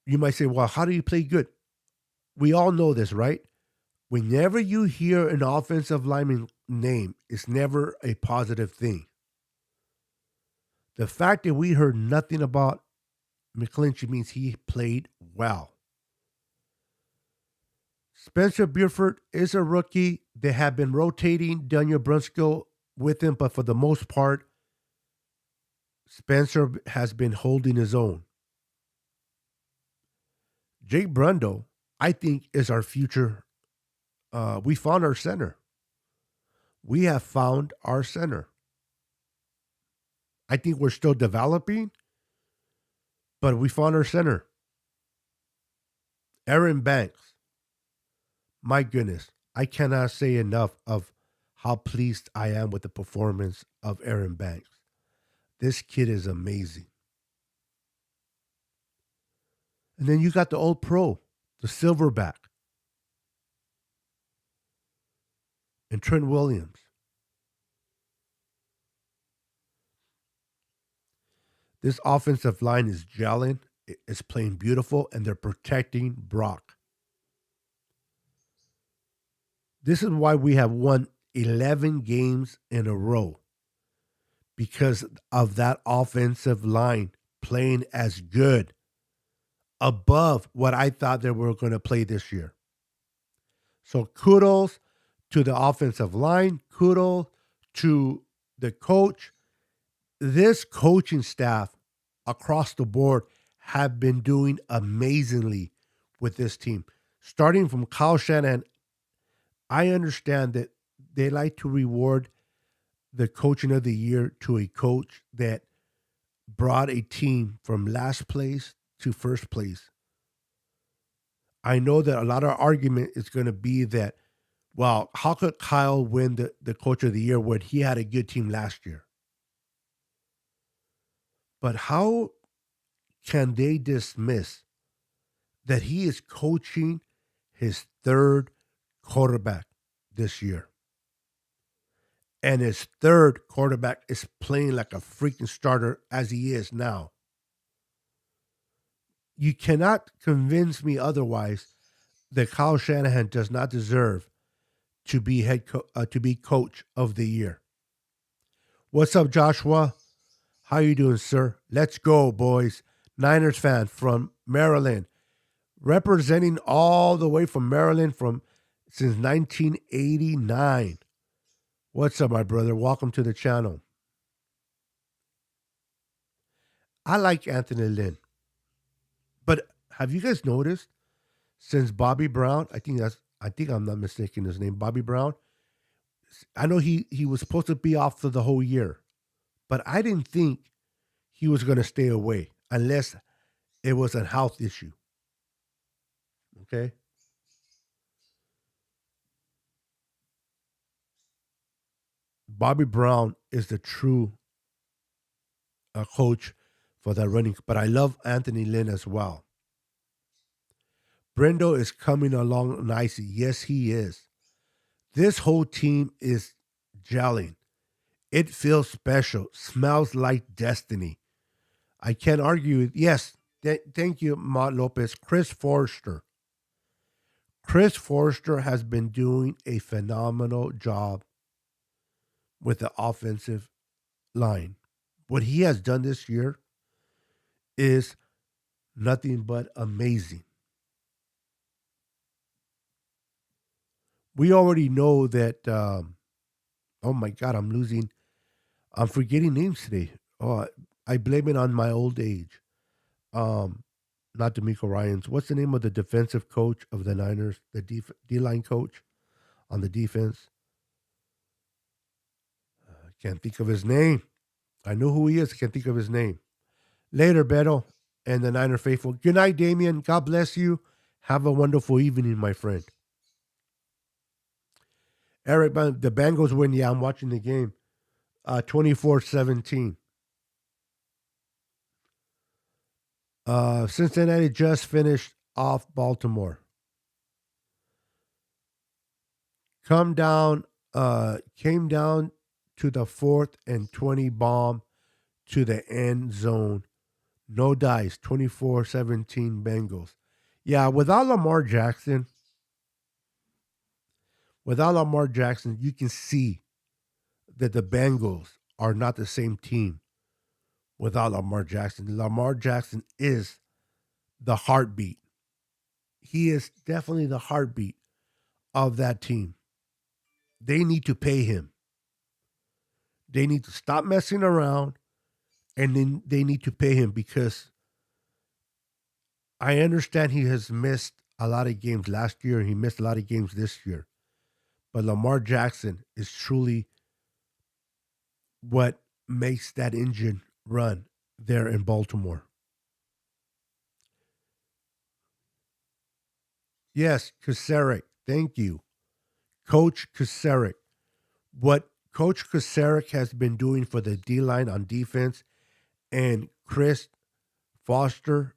You might say, well, how do you play good? We all know this, right? Whenever you hear an offensive lineman name, it's never a positive thing. The fact that we heard nothing about McClinchy means he played well. Spencer Buford is a rookie. They have been rotating Daniel Brunskill with him, but for the most part, Spencer has been holding his own. Jake Brundle, I think, is our future. We found our center. We have found our center. I think we're still developing, but we found our center. Aaron Banks. My goodness, I cannot say enough of how pleased I am with the performance of Aaron Banks. This kid is amazing. And then you got the old pro, the silverback, and Trent Williams. This offensive line is gelling, it's playing beautiful, and they're protecting Brock. This is why we have won 11 games in a row, because of that offensive line playing as good, above what I thought they were going to play this year. So kudos to the offensive line, kudos to the coach. This coaching staff across the board have been doing amazingly with this team. Starting from Kyle Shanahan, I understand that they like to reward the coaching of the year to a coach that brought a team from last place to first place. I know that a lot of argument is going to be that, well, how could Kyle win the coach of the year when he had a good team last year? But how can they dismiss that he is coaching his third quarterback this year? And his third quarterback is playing like a freaking starter as he is now. You cannot convince me otherwise that Kyle Shanahan does not deserve to be to be coach of the year. What's up, Joshua? How you doing, sir? Let's go, boys. Niners fan from Maryland, representing all the way from Maryland since 1989. What's up, my brother? Welcome to the channel. I like Anthony Lynn. But have you guys noticed since Bobby Brown, I think I'm not mistaken his name, Bobby Brown. I know he was supposed to be off for the whole year, but I didn't think he was going to stay away unless It was a health issue. Okay. Bobby Brown is the true coach for that running, but I love Anthony Lynn as well. Brendo is coming along nicely. Yes, he is. This whole team is gelling. It feels special. Smells like destiny. I can't argue with. Yes, thank you, Matt Lopez. Chris Forrester. Chris Forrester has been doing a phenomenal job with the offensive line. What he has done this year is nothing but amazing. We already know that. Oh my God, I'm forgetting names today. Oh, I blame it on my old age. Um, Not DeMeco Ryans. What's the name of the defensive coach of the Niners? The D line coach on the defense. I can't think of his name. I know who he is. I can't think of his name. Later, Beto and the Niner faithful. Good night, Damien. God bless you. Have a wonderful evening, my friend. Eric, the Bengals win. Yeah, I'm watching the game. 24-17. Cincinnati just finished off Baltimore. Came down to the 4th and 20 bomb to the end zone. No dice, 24-17 Bengals. Yeah, without Lamar Jackson, you can see that the Bengals are not the same team without Lamar Jackson. Lamar Jackson is the heartbeat. He is definitely the heartbeat of that team. They need to pay him. They need to stop messing around, and then they need to pay him because I understand he has missed a lot of games last year and he missed a lot of games this year. But Lamar Jackson is truly what makes that engine run there in Baltimore. Yes, Kasarik. Thank you. Coach Kasarik. What Coach Kasarik has been doing for the D line on defense and Chris Foster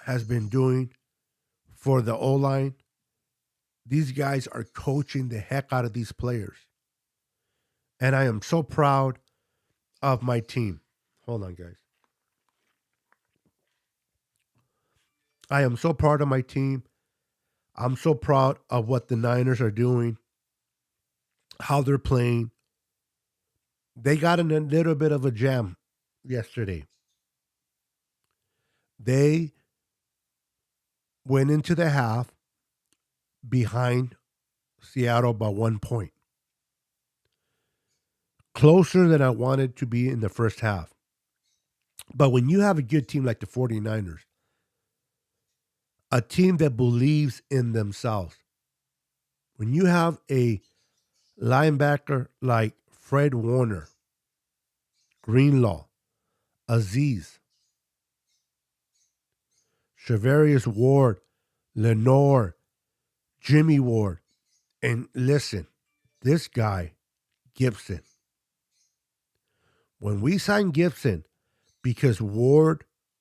has been doing for the O line, these guys are coaching the heck out of these players. And I am so proud of my team. Hold on, guys. I am so proud of my team. I'm so proud of what the Niners are doing, how they're playing. They got in a little bit of a jam yesterday. They went into the half behind Seattle by 1 point. Closer than I wanted to be in the first half. But when you have a good team like the 49ers, a team that believes in themselves, when you have a linebacker like Fred Warner, Greenlaw, Aziz, Shavarius Ward, Lenore, Jimmy Ward, and listen, this guy, Gibson. When we signed Gibson, because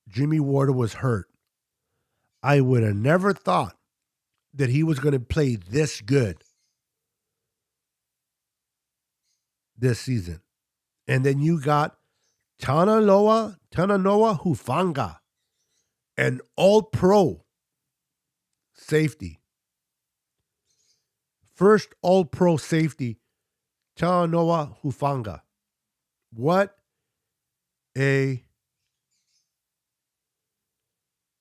Jimmy Ward was hurt, I would have never thought that he was going to play this good this season. And then you got Tananoa Hufanga, an all-pro safety. First all-pro safety, Tananoa Hufanga. What a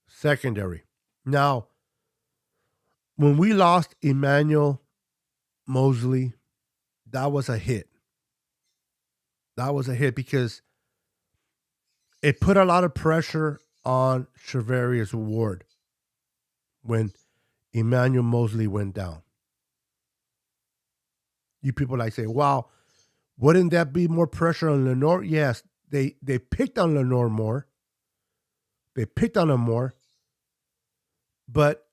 secondary. Now, when we lost Emmanuel Mosley, that was a hit. That was a hit because it put a lot of pressure on Shavarius Ward when Emmanuel Mosley went down. You people like say, wow, wouldn't that be more pressure on Lenore? Yes, they picked on Lenore more, They picked on him more, but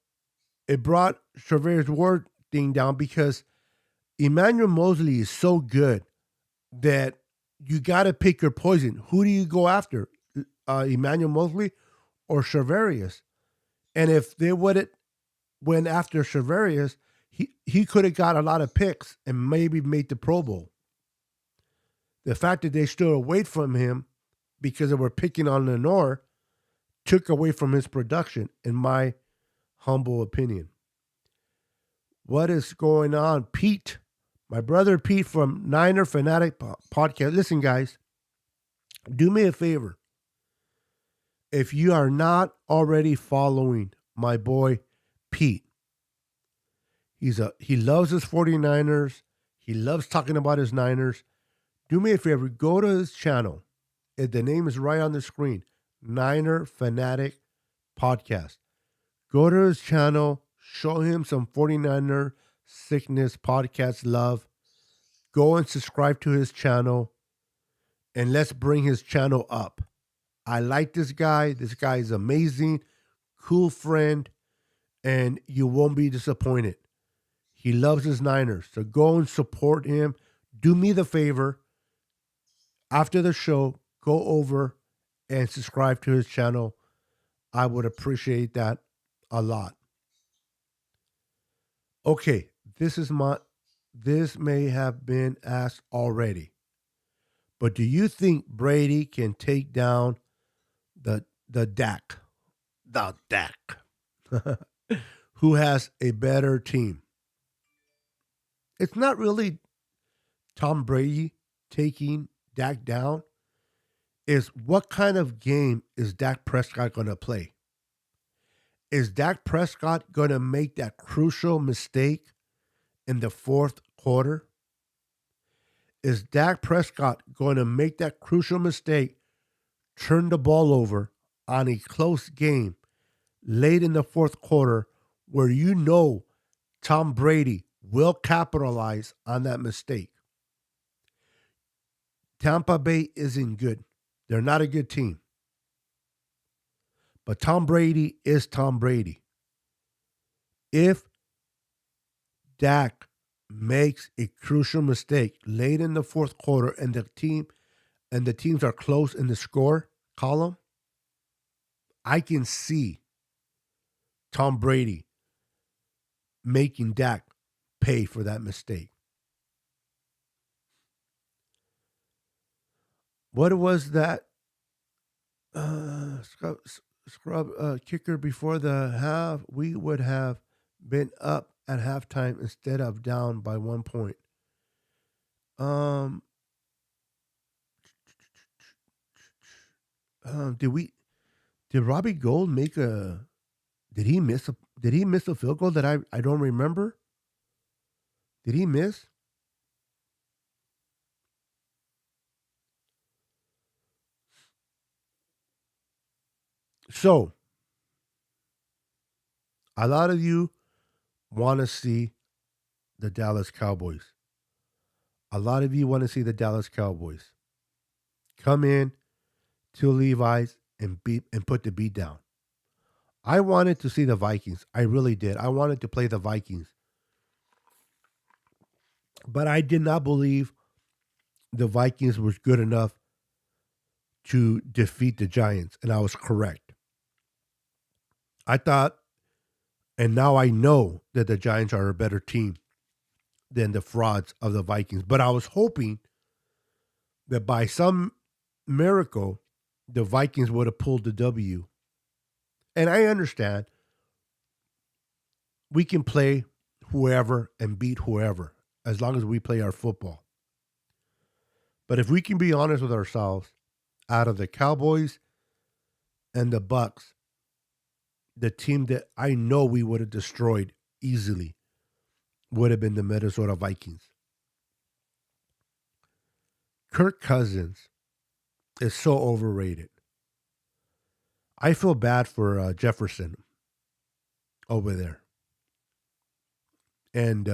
it brought Charvarius Ward thing down because Emmanuel Mosley is so good that you got to pick your poison. Who do you go after, Emmanuel Mosley or Charvarius? And if they would have went after Charvarius, he could have got a lot of picks and maybe made the Pro Bowl. The fact that they stood away from him because they were picking on Lenore took away from his production, in my humble opinion. What is going on, Pete? My brother Pete from Niner Fanatic Podcast. Listen, guys, do me a favor. If you are not already following my boy Pete, he loves his 49ers. He loves talking about his Niners. Do me a favor, go to his channel. The name is right on the screen. Niner Fanatic Podcast. Go to his channel. Show him some 49er sickness podcast love. Go and subscribe to his channel. And let's bring his channel up. I like this guy. This guy is amazing. Cool friend. And you won't be disappointed. He loves his Niners. So go and support him. Do me the favor. After the show, go over and subscribe to his channel. I would appreciate that a lot. Okay, this may have been asked already. But do you think Brady can take down the Dak? The Dak. Who has a better team? It's not really Tom Brady taking Dak down. Is what kind of game is Dak Prescott going to play? Is Dak Prescott going to make that crucial mistake in the fourth quarter? Is Dak Prescott going to make that crucial mistake, turn the ball over on a close game late in the fourth quarter where you know Tom Brady will capitalize on that mistake? Tampa Bay isn't good. They're not a good team. But Tom Brady is Tom Brady. If Dak makes a crucial mistake late in the fourth quarter and the teams are close in the score column, I can see Tom Brady making Dak pay for that mistake. What was that scrub kicker before the half? We would have been up at halftime instead of down by 1 point. Did Robbie Gould make a? Did he miss a field goal that I don't remember? Did he miss? So, a lot of you want to see the Dallas Cowboys. A lot of you want to see the Dallas Cowboys come in to Levi's and put the beat down. I wanted to see the Vikings. I really did. I wanted to play the Vikings. But I did not believe the Vikings was good enough to defeat the Giants, and I was correct. I thought, and now I know that the Giants are a better team than the frauds of the Vikings. But I was hoping that by some miracle, the Vikings would have pulled the W. And I understand we can play whoever and beat whoever as long as we play our football. But if we can be honest with ourselves, out of the Cowboys and the Bucs, the team that I know we would have destroyed easily would have been the Minnesota Vikings. Kirk Cousins is so overrated. I feel bad for Jefferson over there. And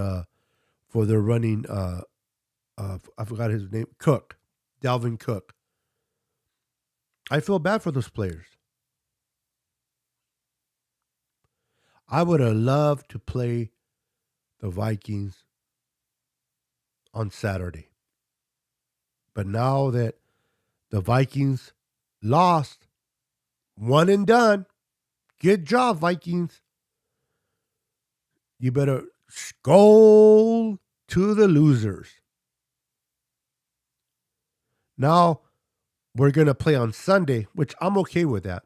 for their running, I forgot his name, Cook, Dalvin Cook. I feel bad for those players. I would have loved to play the Vikings on Saturday. But now that the Vikings lost, one and done. Good job, Vikings. You better skull to the losers. Now we're going to play on Sunday, which I'm okay with that.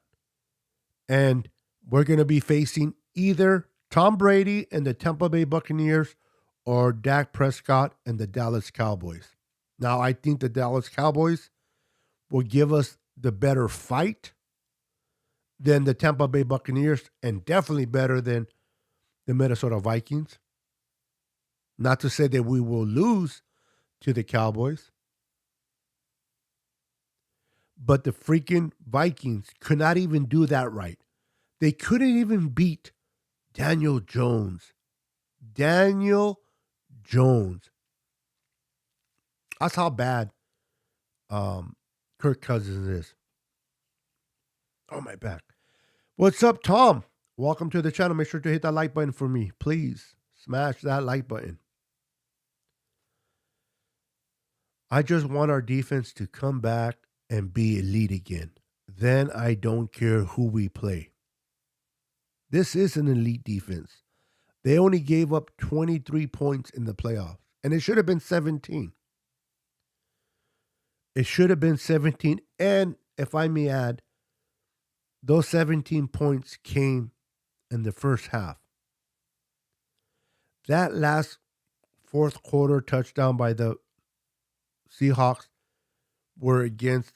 And we're going to be facing either Tom Brady and the Tampa Bay Buccaneers or Dak Prescott and the Dallas Cowboys. Now, I think the Dallas Cowboys will give us the better fight than the Tampa Bay Buccaneers and definitely better than the Minnesota Vikings. Not to say that we will lose to the Cowboys, but the freaking Vikings could not even do that right. They couldn't even beat Daniel Jones. Daniel Jones. That's how bad Kirk Cousins is. Oh, my back. What's up, Tom? Welcome to the channel. Make sure to hit that like button for me. Please smash that like button. I just want our defense to come back and be elite again. Then I don't care who we play. This is an elite defense. They only gave up 23 points in the playoffs, and it should have been 17. It should have been 17, and if I may add, those 17 points came in the first half. That last fourth quarter touchdown by the Seahawks were against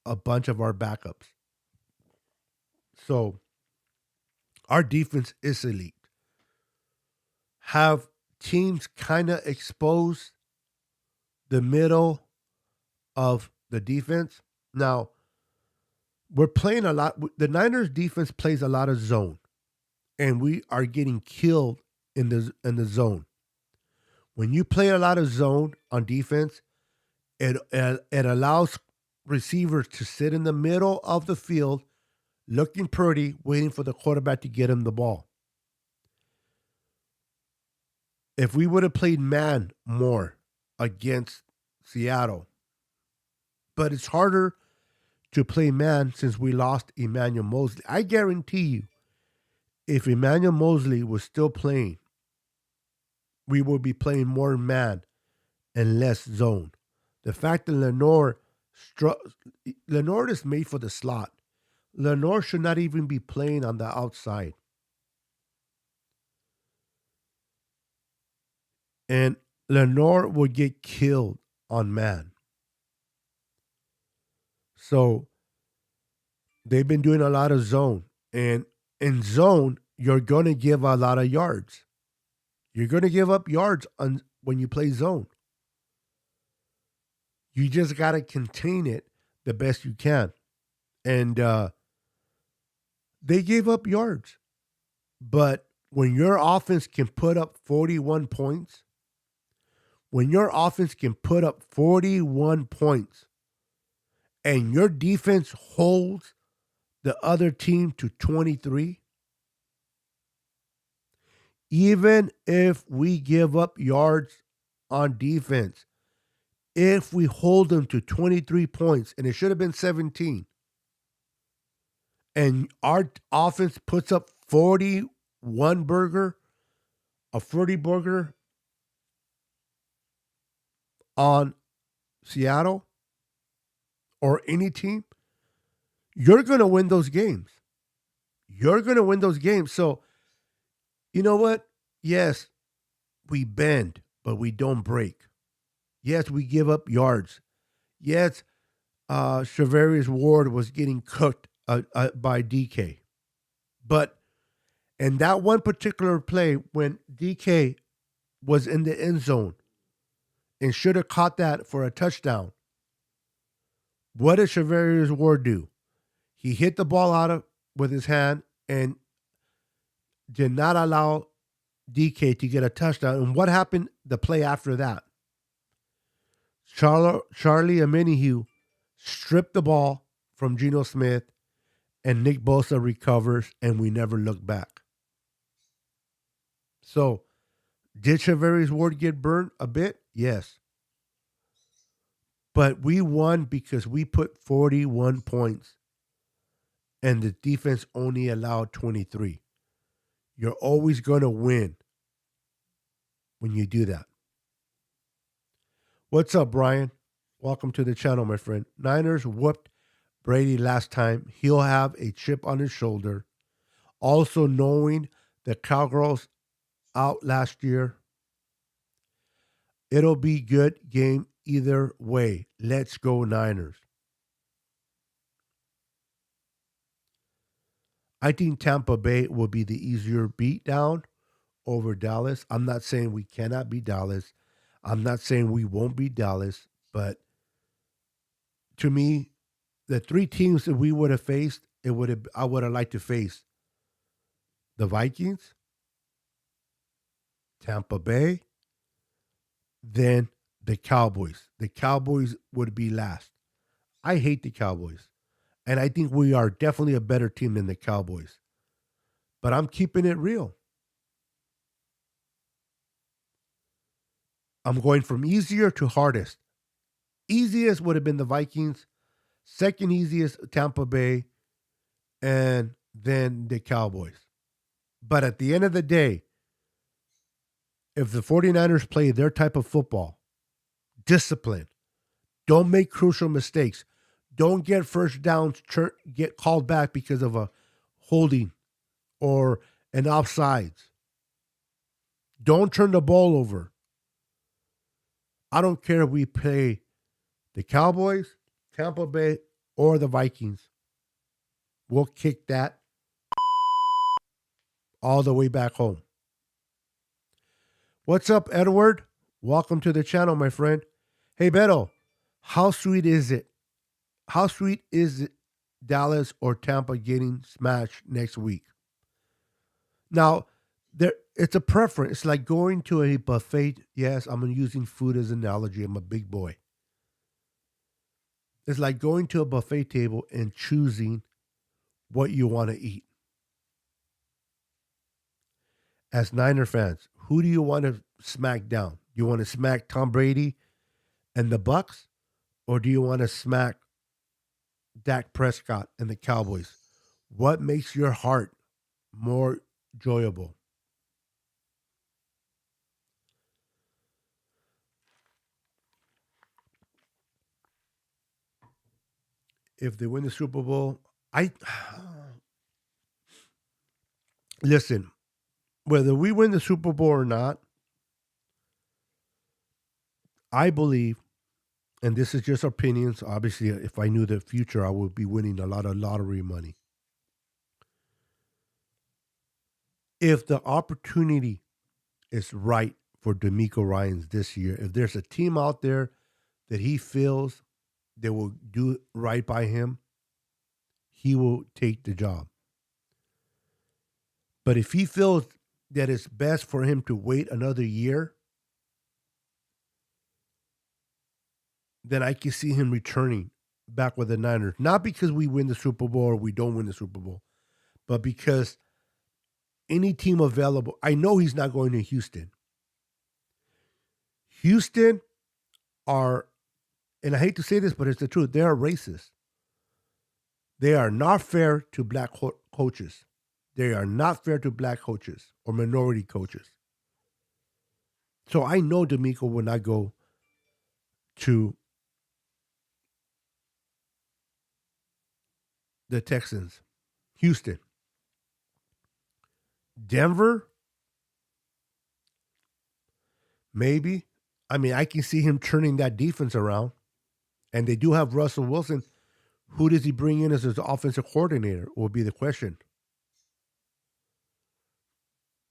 a bunch of our backups. So our defense is elite. Have teams kind of expose the middle of the defense? Now, we're playing a lot. The Niners defense plays a lot of zone, and we are getting killed in the zone. When you play a lot of zone on defense, it allows receivers to sit in the middle of the field, looking pretty, waiting for the quarterback to get him the ball. If we would have played man more against Seattle, but it's harder to play man since we lost Emmanuel Mosley. I guarantee you, if Emmanuel Mosley was still playing, we would be playing more man and less zone. The fact that Lenore is made for the slot. Lenore should not even be playing on the outside. And Lenore would get killed on man. So they've been doing a lot of zone. And in zone, you're going to give a lot of yards. You're going to give up yards when you play zone. You just got to contain it the best you can. And they gave up yards. But when your offense can put up 41 points, and your defense holds the other team to 23, even if we give up yards on defense, if we hold them to 23 points, and it should have been 17, and our offense puts up 41 burger, a 40 burger on Seattle or any team, you're going to win those games. So, you know what? Yes, we bend, but we don't break. Yes, we give up yards. Yes, Charvarius Ward was getting cooked by DK. But in that one particular play, when DK was in the end zone and should have caught that for a touchdown, what did Charvarius Ward do? He hit the ball with his hand and did not allow DK to get a touchdown. And what happened the play after that? Charlie Omenihu stripped the ball from Geno Smith, and Nick Bosa recovers, and we never look back. So, did Charvarius Ward get burned a bit? Yes. But we won because we put 41 points and the defense only allowed 23. You're always going to win when you do that. What's up, Brian? Welcome to the channel, my friend. Niners whooped Brady last time. He'll have a chip on his shoulder. Also, knowing the Cowgirls out last year, it'll be good game either way. Let's go, Niners. I think Tampa Bay will be the easier beatdown over Dallas. I'm not saying we cannot beat Dallas. I'm not saying we won't beat Dallas, but to me, the three teams that we would have faced, I would have liked to face the Vikings, Tampa Bay, then the Cowboys. The Cowboys would be last. I hate the Cowboys, and I think we are definitely a better team than the Cowboys. But I'm keeping it real. I'm going from easier to hardest. Easiest would have been the Vikings. Second easiest, Tampa Bay. And then the Cowboys. But at the end of the day, if the 49ers play their type of football, discipline, don't make crucial mistakes, don't get first downs, get called back because of a holding or an offsides. Don't turn the ball over. I don't care if we play the Cowboys, Tampa Bay, or the Vikings. We'll kick that all the way back home. What's up, Edward? Welcome to the channel, my friend. Hey, Beto, how sweet is it? How sweet is it Dallas or Tampa getting smashed next week? Now, it's a preference. It's like going to a buffet. Yes, I'm using food as an analogy. I'm a big boy. It's like going to a buffet table and choosing what you want to eat. As Niner fans, who do you want to smack down? You want to smack Tom Brady and the Bucs, or do you want to smack Dak Prescott and the Cowboys? What makes your heart more enjoyable? If they win the Super Bowl, I listen, whether we win the Super Bowl or not, I believe, and this is just opinions. Obviously, if I knew the future, I would be winning a lot of lottery money. If the opportunity is right for DeMeco Ryans this year, if there's a team out there that he feels they will do right by him, he will take the job. But if he feels that it's best for him to wait another year, then I can see him returning back with the Niners. Not because we win the Super Bowl or we don't win the Super Bowl, but because any team available, I know he's not going to Houston. Houston are, and I hate to say this, but it's the truth, they are racist. They are not fair to black coaches. They are not fair to black coaches or minority coaches. So I know DeMeco will not go to the Texans. Houston. Denver? Maybe. I mean, I can see him turning that defense around. And they do have Russell Wilson. Who does he bring in as his offensive coordinator? Will be the question.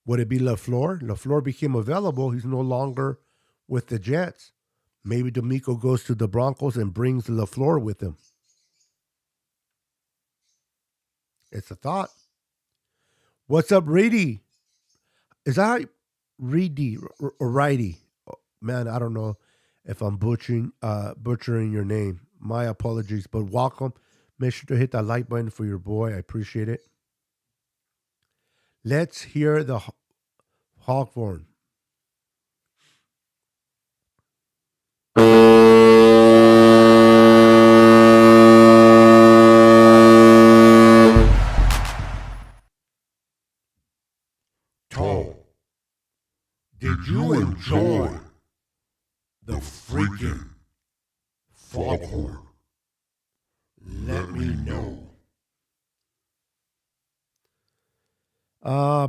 Would it be LaFleur? LaFleur became available. He's no longer with the Jets. Maybe DeMeco goes to the Broncos and brings LaFleur with him. It's a thought. What's up, Reedy? Is that Reedy or Righty? Oh, man, I don't know if I'm butchering your name. My apologies, but welcome. Make sure to hit that like button for your boy. I appreciate it. Let's hear the Hawthorne. Tall, did you enjoy the freaking foghorn? Let me know.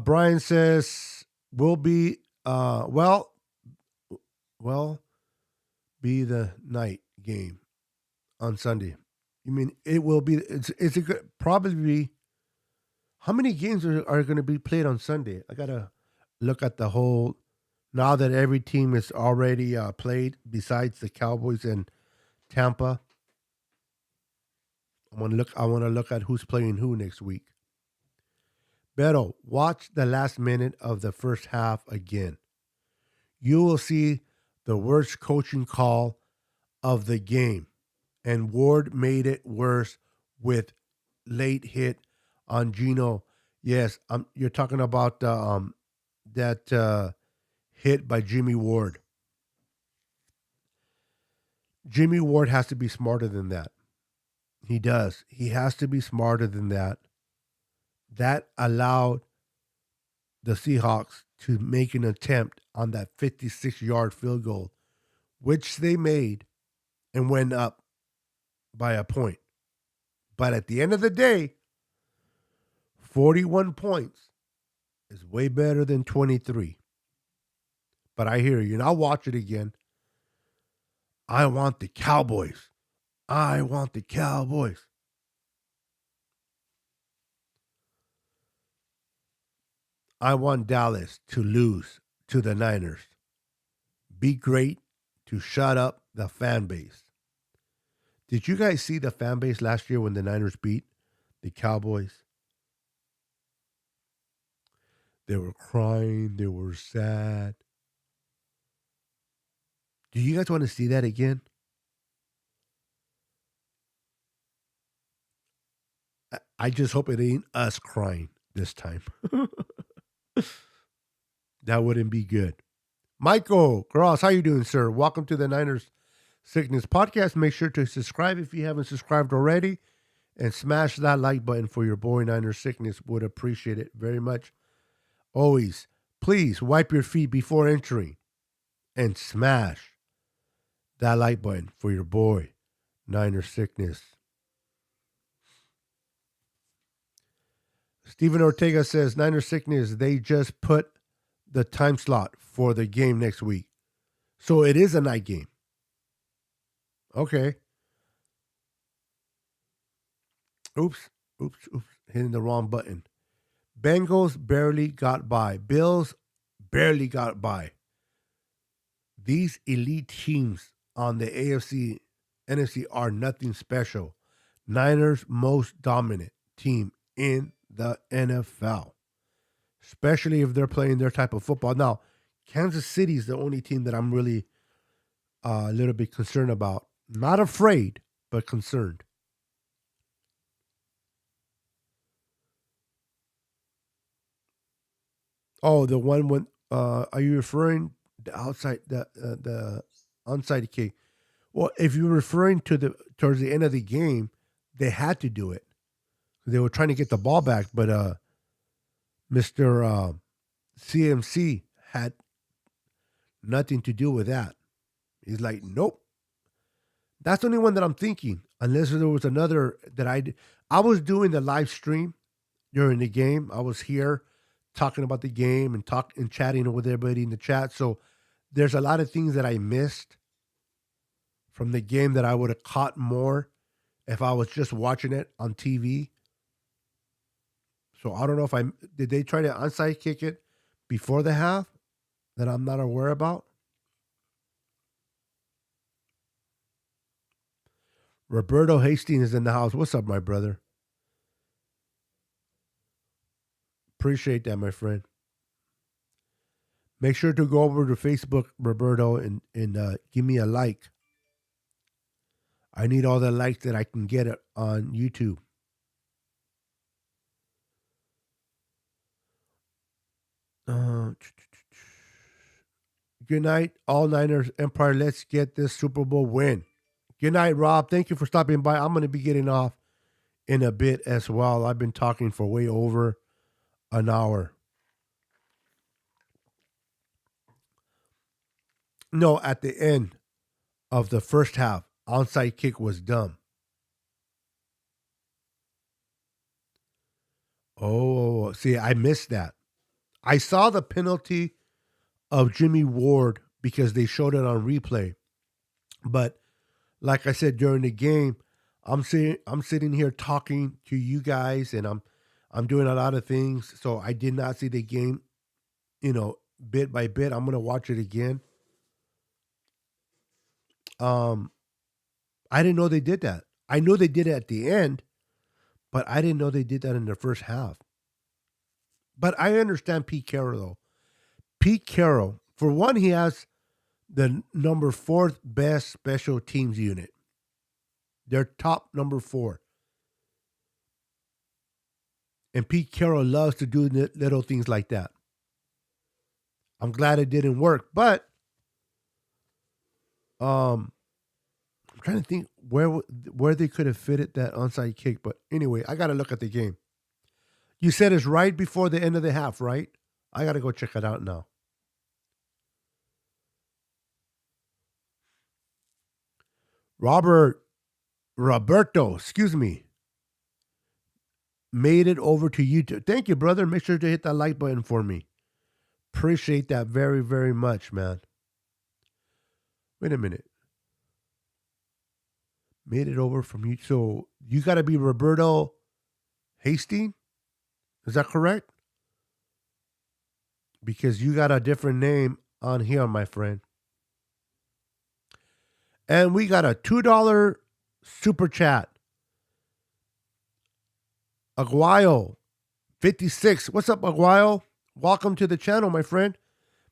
Brian says will be well be the night game on Sunday. You mean it will be? It's a good probably. How many games are going to be played on Sunday? I gotta look at the whole. Now that every team is already played, besides the Cowboys and Tampa, I want to look. I want to look at who's playing who next week. Beto, watch the last minute of the first half again. You will see the worst coaching call of the game, and Ward made it worse with late hit on Gino. Yes, you're talking about that hit by Jimmy Ward. Jimmy Ward has to be smarter than that. He does. He has to be smarter than that. That allowed the Seahawks to make an attempt on that 56-yard field goal, which they made and went up by a point. But at the end of the day, 41 points is way better than 23. But I hear you. And I'll watch it again. I want the Cowboys. I want the Cowboys. I want Dallas to lose to the Niners. Be great to shut up the fan base. Did you guys see the fan base last year when the Niners beat the Cowboys? They were crying. They were sad. Do you guys want to see that again? I just hope it ain't us crying this time. That wouldn't be good. Michael Cross, how you doing, sir? Welcome to the Niners Sickness Podcast. Make sure to subscribe if you haven't subscribed already, and smash that like button for your boy Niners Sickness. Would appreciate it very much. Always, please wipe your feet before entering, and smash that like button for your boy Niners Sickness. Steven Ortega says, Niner Sickness, they just put the time slot for the game next week. So it is a night game. Okay. Oops. Hitting the wrong button. Bengals barely got by. Bills barely got by. These elite teams on the AFC, NFC are nothing special. Niners most dominant team in the NFL, especially if they're playing their type of football. Now, Kansas City is the only team that I'm really a little bit concerned about. Not afraid, but concerned. Oh, the one when are you referring the outside the onside kick? Well, if you're referring to the towards the end of the game, they had to do it. They were trying to get the ball back, but Mr. CMC had nothing to do with that. He's like, nope. That's the only one that I'm thinking. Unless there was another that I did. I was doing the live stream during the game. I was here talking about the game and chatting with everybody in the chat. So there's a lot of things that I missed from the game that I would have caught more if I was just watching it on TV. So I don't know if did they try to onside kick it before the half that I'm not aware about? Roberto Hastings is in the house. What's up, my brother? Appreciate that, my friend. Make sure to go over to Facebook, Roberto, and give me a like. I need all the likes that I can get it on YouTube. Good night, all Niners Empire. Let's get this Super Bowl win. Good night, Rob. Thank you for stopping by. I'm going to be getting off in a bit as well. I've been talking for way over an hour. No, at the end of the first half, onside kick was dumb. Oh, see, I missed that. I saw the penalty of Jimmy Ward because they showed it on replay. But like I said during the game, I'm sitting here talking to you guys, and I'm doing a lot of things. So I did not see the game, bit by bit. I'm gonna watch it again. Um, I didn't know they did that. I know they did it at the end, but I didn't know they did that in the first half. But I understand Pete Carroll though. Pete Carroll, for one, he has the number fourth best special teams unit. They're top number 4. And Pete Carroll loves to do little things like that. I'm glad it didn't work, but I'm trying to think where they could have fitted that onside kick. But anyway, I got to look at the game. You said it's right before the end of the half, right? I got to go check it out now. Roberto, excuse me, made it over to YouTube. Thank you, brother. Make sure to hit that like button for me. Appreciate that very, very much, man. Wait a minute. Made it over from you. So you got to be Roberto Hastings? Is that correct? Because you got a different name on here, my friend. And we got a $2 super chat. Aguayo 56. What's up, Aguayo? Welcome to the channel, my friend.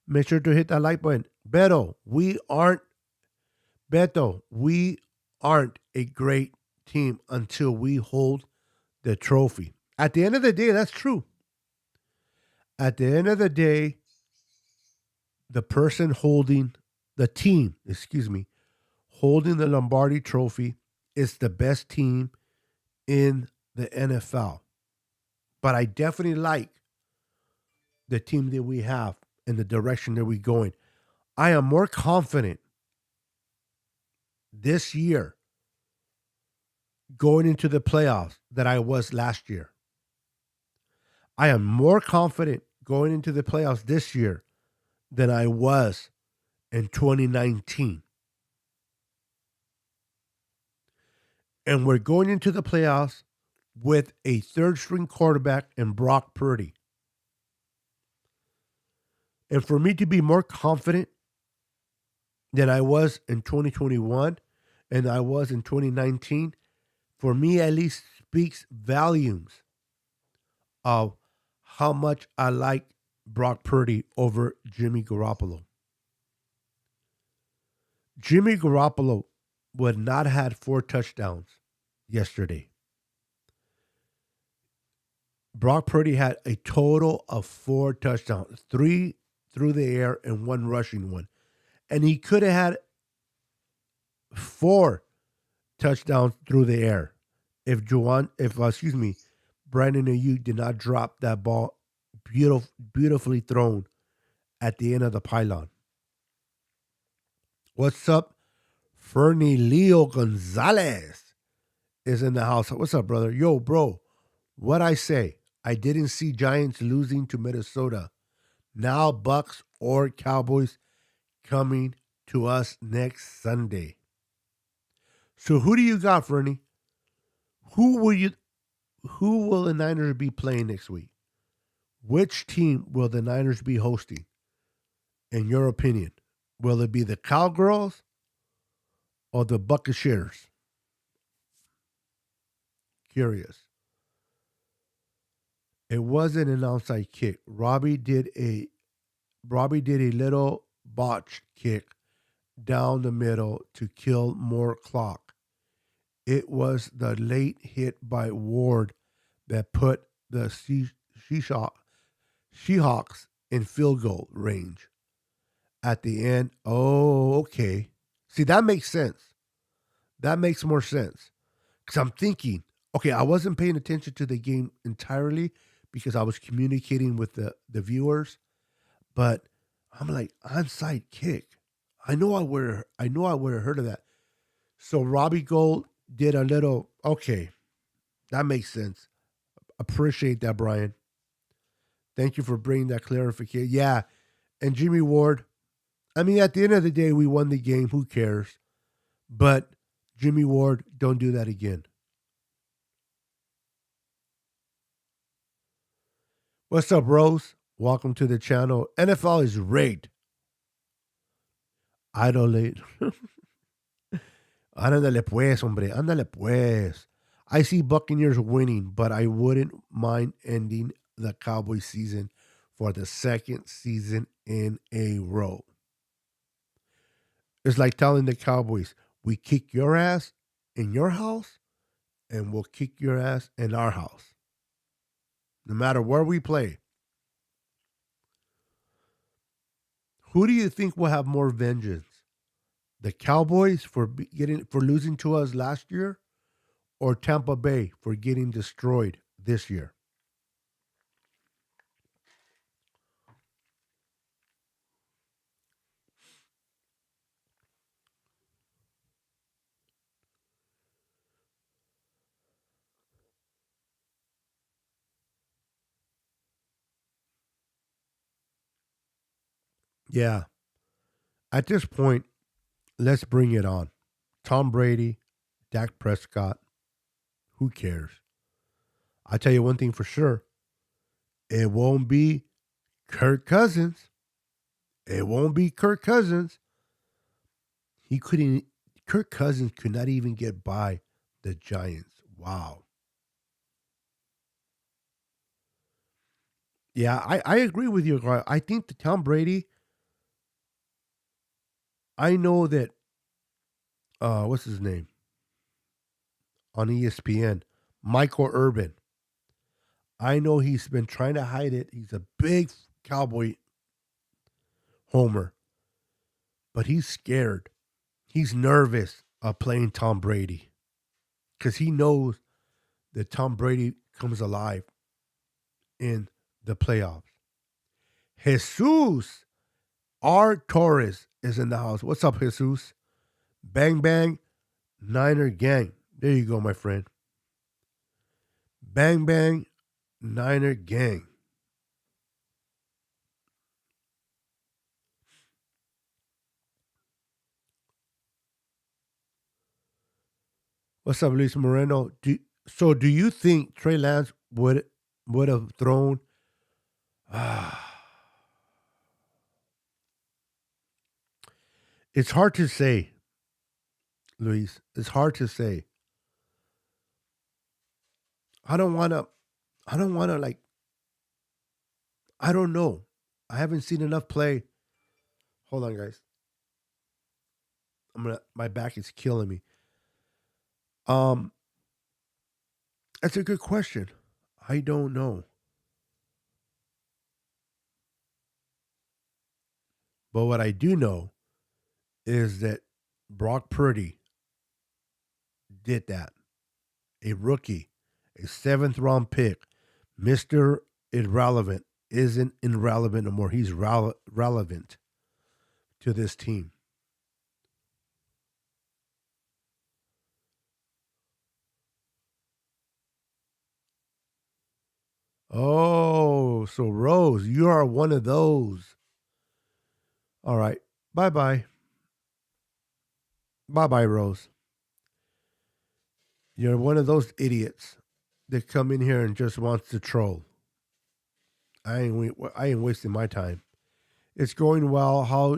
Make sure to hit that like button. Beto, we aren't a great team until we hold the trophy. At the end of the day, that's true. At the end of the day, the person holding the team, holding the Lombardi trophy is the best team in the NFL. But I definitely like the team that we have and the direction that we're going. I am more confident this year going into the playoffs than I was last year. I am more confident going into the playoffs this year than I was in 2019. And we're going into the playoffs with a third-string quarterback in Brock Purdy. And for me to be more confident than I was in 2021 and I was in 2019, for me at least speaks volumes of how much I like Brock Purdy over Jimmy Garoppolo. Jimmy Garoppolo would not have had 4 touchdowns yesterday. Brock Purdy had a total of 4 touchdowns, 3 through the air and 1 rushing one. And he could have had 4 touchdowns through the air if Brandon Ayuk did not drop that ball beautifully thrown at the end of the pylon. What's up? Fernie Leo Gonzalez is in the house. What's up, brother? Yo, bro, what I say? I didn't see Giants losing to Minnesota. Now Bucs or Cowboys coming to us next Sunday. So who do you got, Fernie? Who will the Niners be playing next week? Which team will the Niners be hosting? In your opinion, will it be the Cowgirls or the Buccaneers? Curious. It wasn't an outside kick. Robbie did a little botch kick down the middle to kill more clock. It was the late hit by Ward that put the Seahawks in field goal range. at the end. Oh, okay. See, that makes sense. That makes more sense. Because I'm thinking, okay, I wasn't paying attention to the game entirely because I was communicating with the viewers, but I'm like, onside kick. I know I would have heard of that. So Robbie Gold did a little okay, that makes sense. Appreciate that, Brian. Thank you for bringing that clarification. Yeah. And Jimmy Ward, I mean, at the end of the day, we won the game. Who cares? But Jimmy Ward, don't do that again. What's up, Rose? Welcome to the channel. NFL is rigged. Idolate. Ándale pues, hombre. Ándale pues. I see Buccaneers winning, but I wouldn't mind ending the Cowboys season for the second season in a row. It's like telling the Cowboys, we kick your ass in your house and we'll kick your ass in our house. No matter where we play. Who do you think will have more vengeance? The Cowboys for losing to us last year or Tampa Bay for getting destroyed this year? Yeah. At this point, let's bring it on. Tom Brady, Dak Prescott, who cares? I'll tell you one thing for sure. It won't be Kirk Cousins. It won't be Kirk Cousins. He couldn't Kirk Cousins could not even get by the Giants. Wow. Yeah, I agree with you. I think the Tom Brady, I know that what's his name? On ESPN, Michael Urban. I know he's been trying to hide it. He's a big cowboy homer, but he's scared. He's nervous of playing Tom Brady because he knows that Tom Brady comes alive in the playoffs. Jesus R. Torres is in the house. What's up, Jesus? Bang, bang, Niner gang. There you go, my friend. Bang, bang, Niner gang. What's up, Luis Moreno? Do you think Trey Lance would have thrown? It's hard to say, Luis. It's hard to say. I don't want to. I don't want to like. I don't know. I haven't seen enough play. Hold on, guys. My back is killing me. Um, that's a good question. I don't know. But what I do know is that Brock Purdy did that. A rookie, a seventh round pick, Mr. Irrelevant, isn't irrelevant no more. He's relevant to this team. Oh, so Rose, you are one of those. All right. Bye bye. Bye bye, Rose. You're one of those idiots that come in here and just wants to troll. I ain't wasting my time. It's going well. How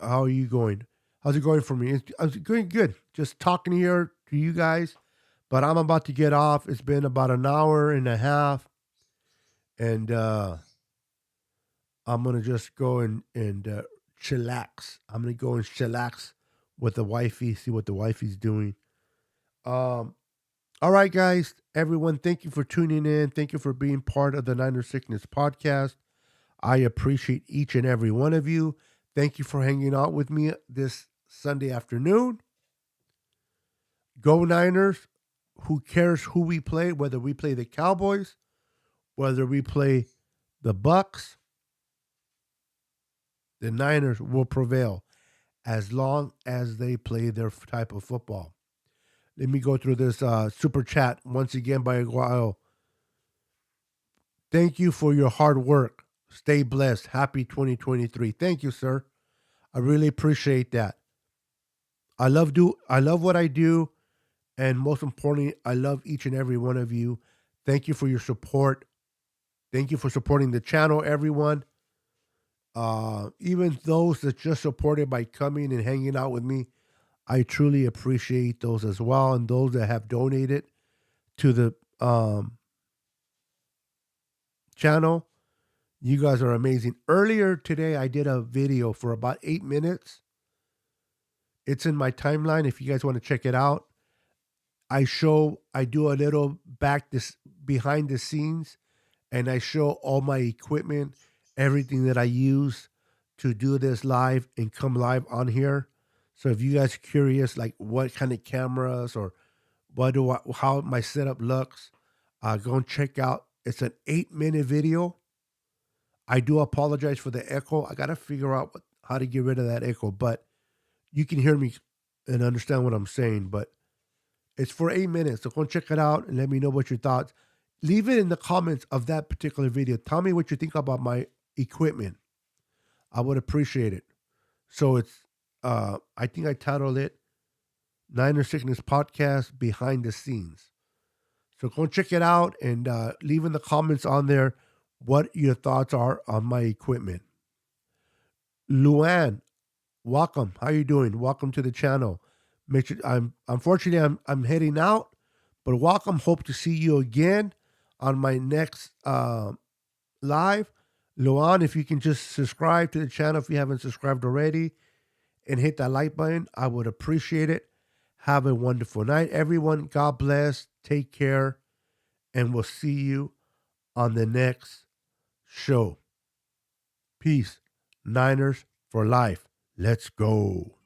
are you going? How's it going for me? It's going good. Just talking here to you guys. But I'm about to get off. It's been about an hour and a half. And I'm gonna just go and chillax. I'm gonna go and chillax with the wifey, see what the wifey's doing. Um, all right, guys, everyone, thank you for tuning in. Thank you for being part of the Niner Sickness podcast. I appreciate each and every one of you. Thank you for hanging out with me this Sunday afternoon. Go Niners. Who cares who we play, whether we play the Cowboys, whether we play the Bucs, the Niners will prevail as long as they play their type of football. Let me go through this super chat once again by Aguayo. Thank you for your hard work. Stay blessed. Happy 2023. Thank you, sir. I really appreciate that. I love what I do, and most importantly, I love each and every one of you. Thank you for your support. Thank you for supporting the channel, everyone. Even those that just supported by coming and hanging out with me, I truly appreciate those as well, and those that have donated to the channel. You guys are amazing. Earlier today, I did a video for about 8 minutes. It's in my timeline if you guys want to check it out. I do a little behind the scenes, and I show all my equipment, everything that I use to do this live and come live on here. So if you guys are curious, like what kind of cameras or how my setup looks, go and check out. It's an 8-minute video. I do apologize for the echo. I got to figure out how to get rid of that echo, but you can hear me and understand what I'm saying. But it's for 8 minutes. So go and check it out and let me know what your thoughts. Leave it in the comments of that particular video. Tell me what you think about my equipment. I would appreciate it. So it's, I think I titled it Niner Sickness Podcast Behind the Scenes. So go and check it out and leave in the comments on there what your thoughts are on my equipment. Luann, welcome. How you doing? Welcome to the channel. Make sure I'm heading out, but welcome. Hope to see you again on my next live. Luan, if you can just subscribe to the channel if you haven't subscribed already and hit that like button, I would appreciate it. Have a wonderful night, everyone. God bless. Take care. And we'll see you on the next show. Peace. Niners for life. Let's go.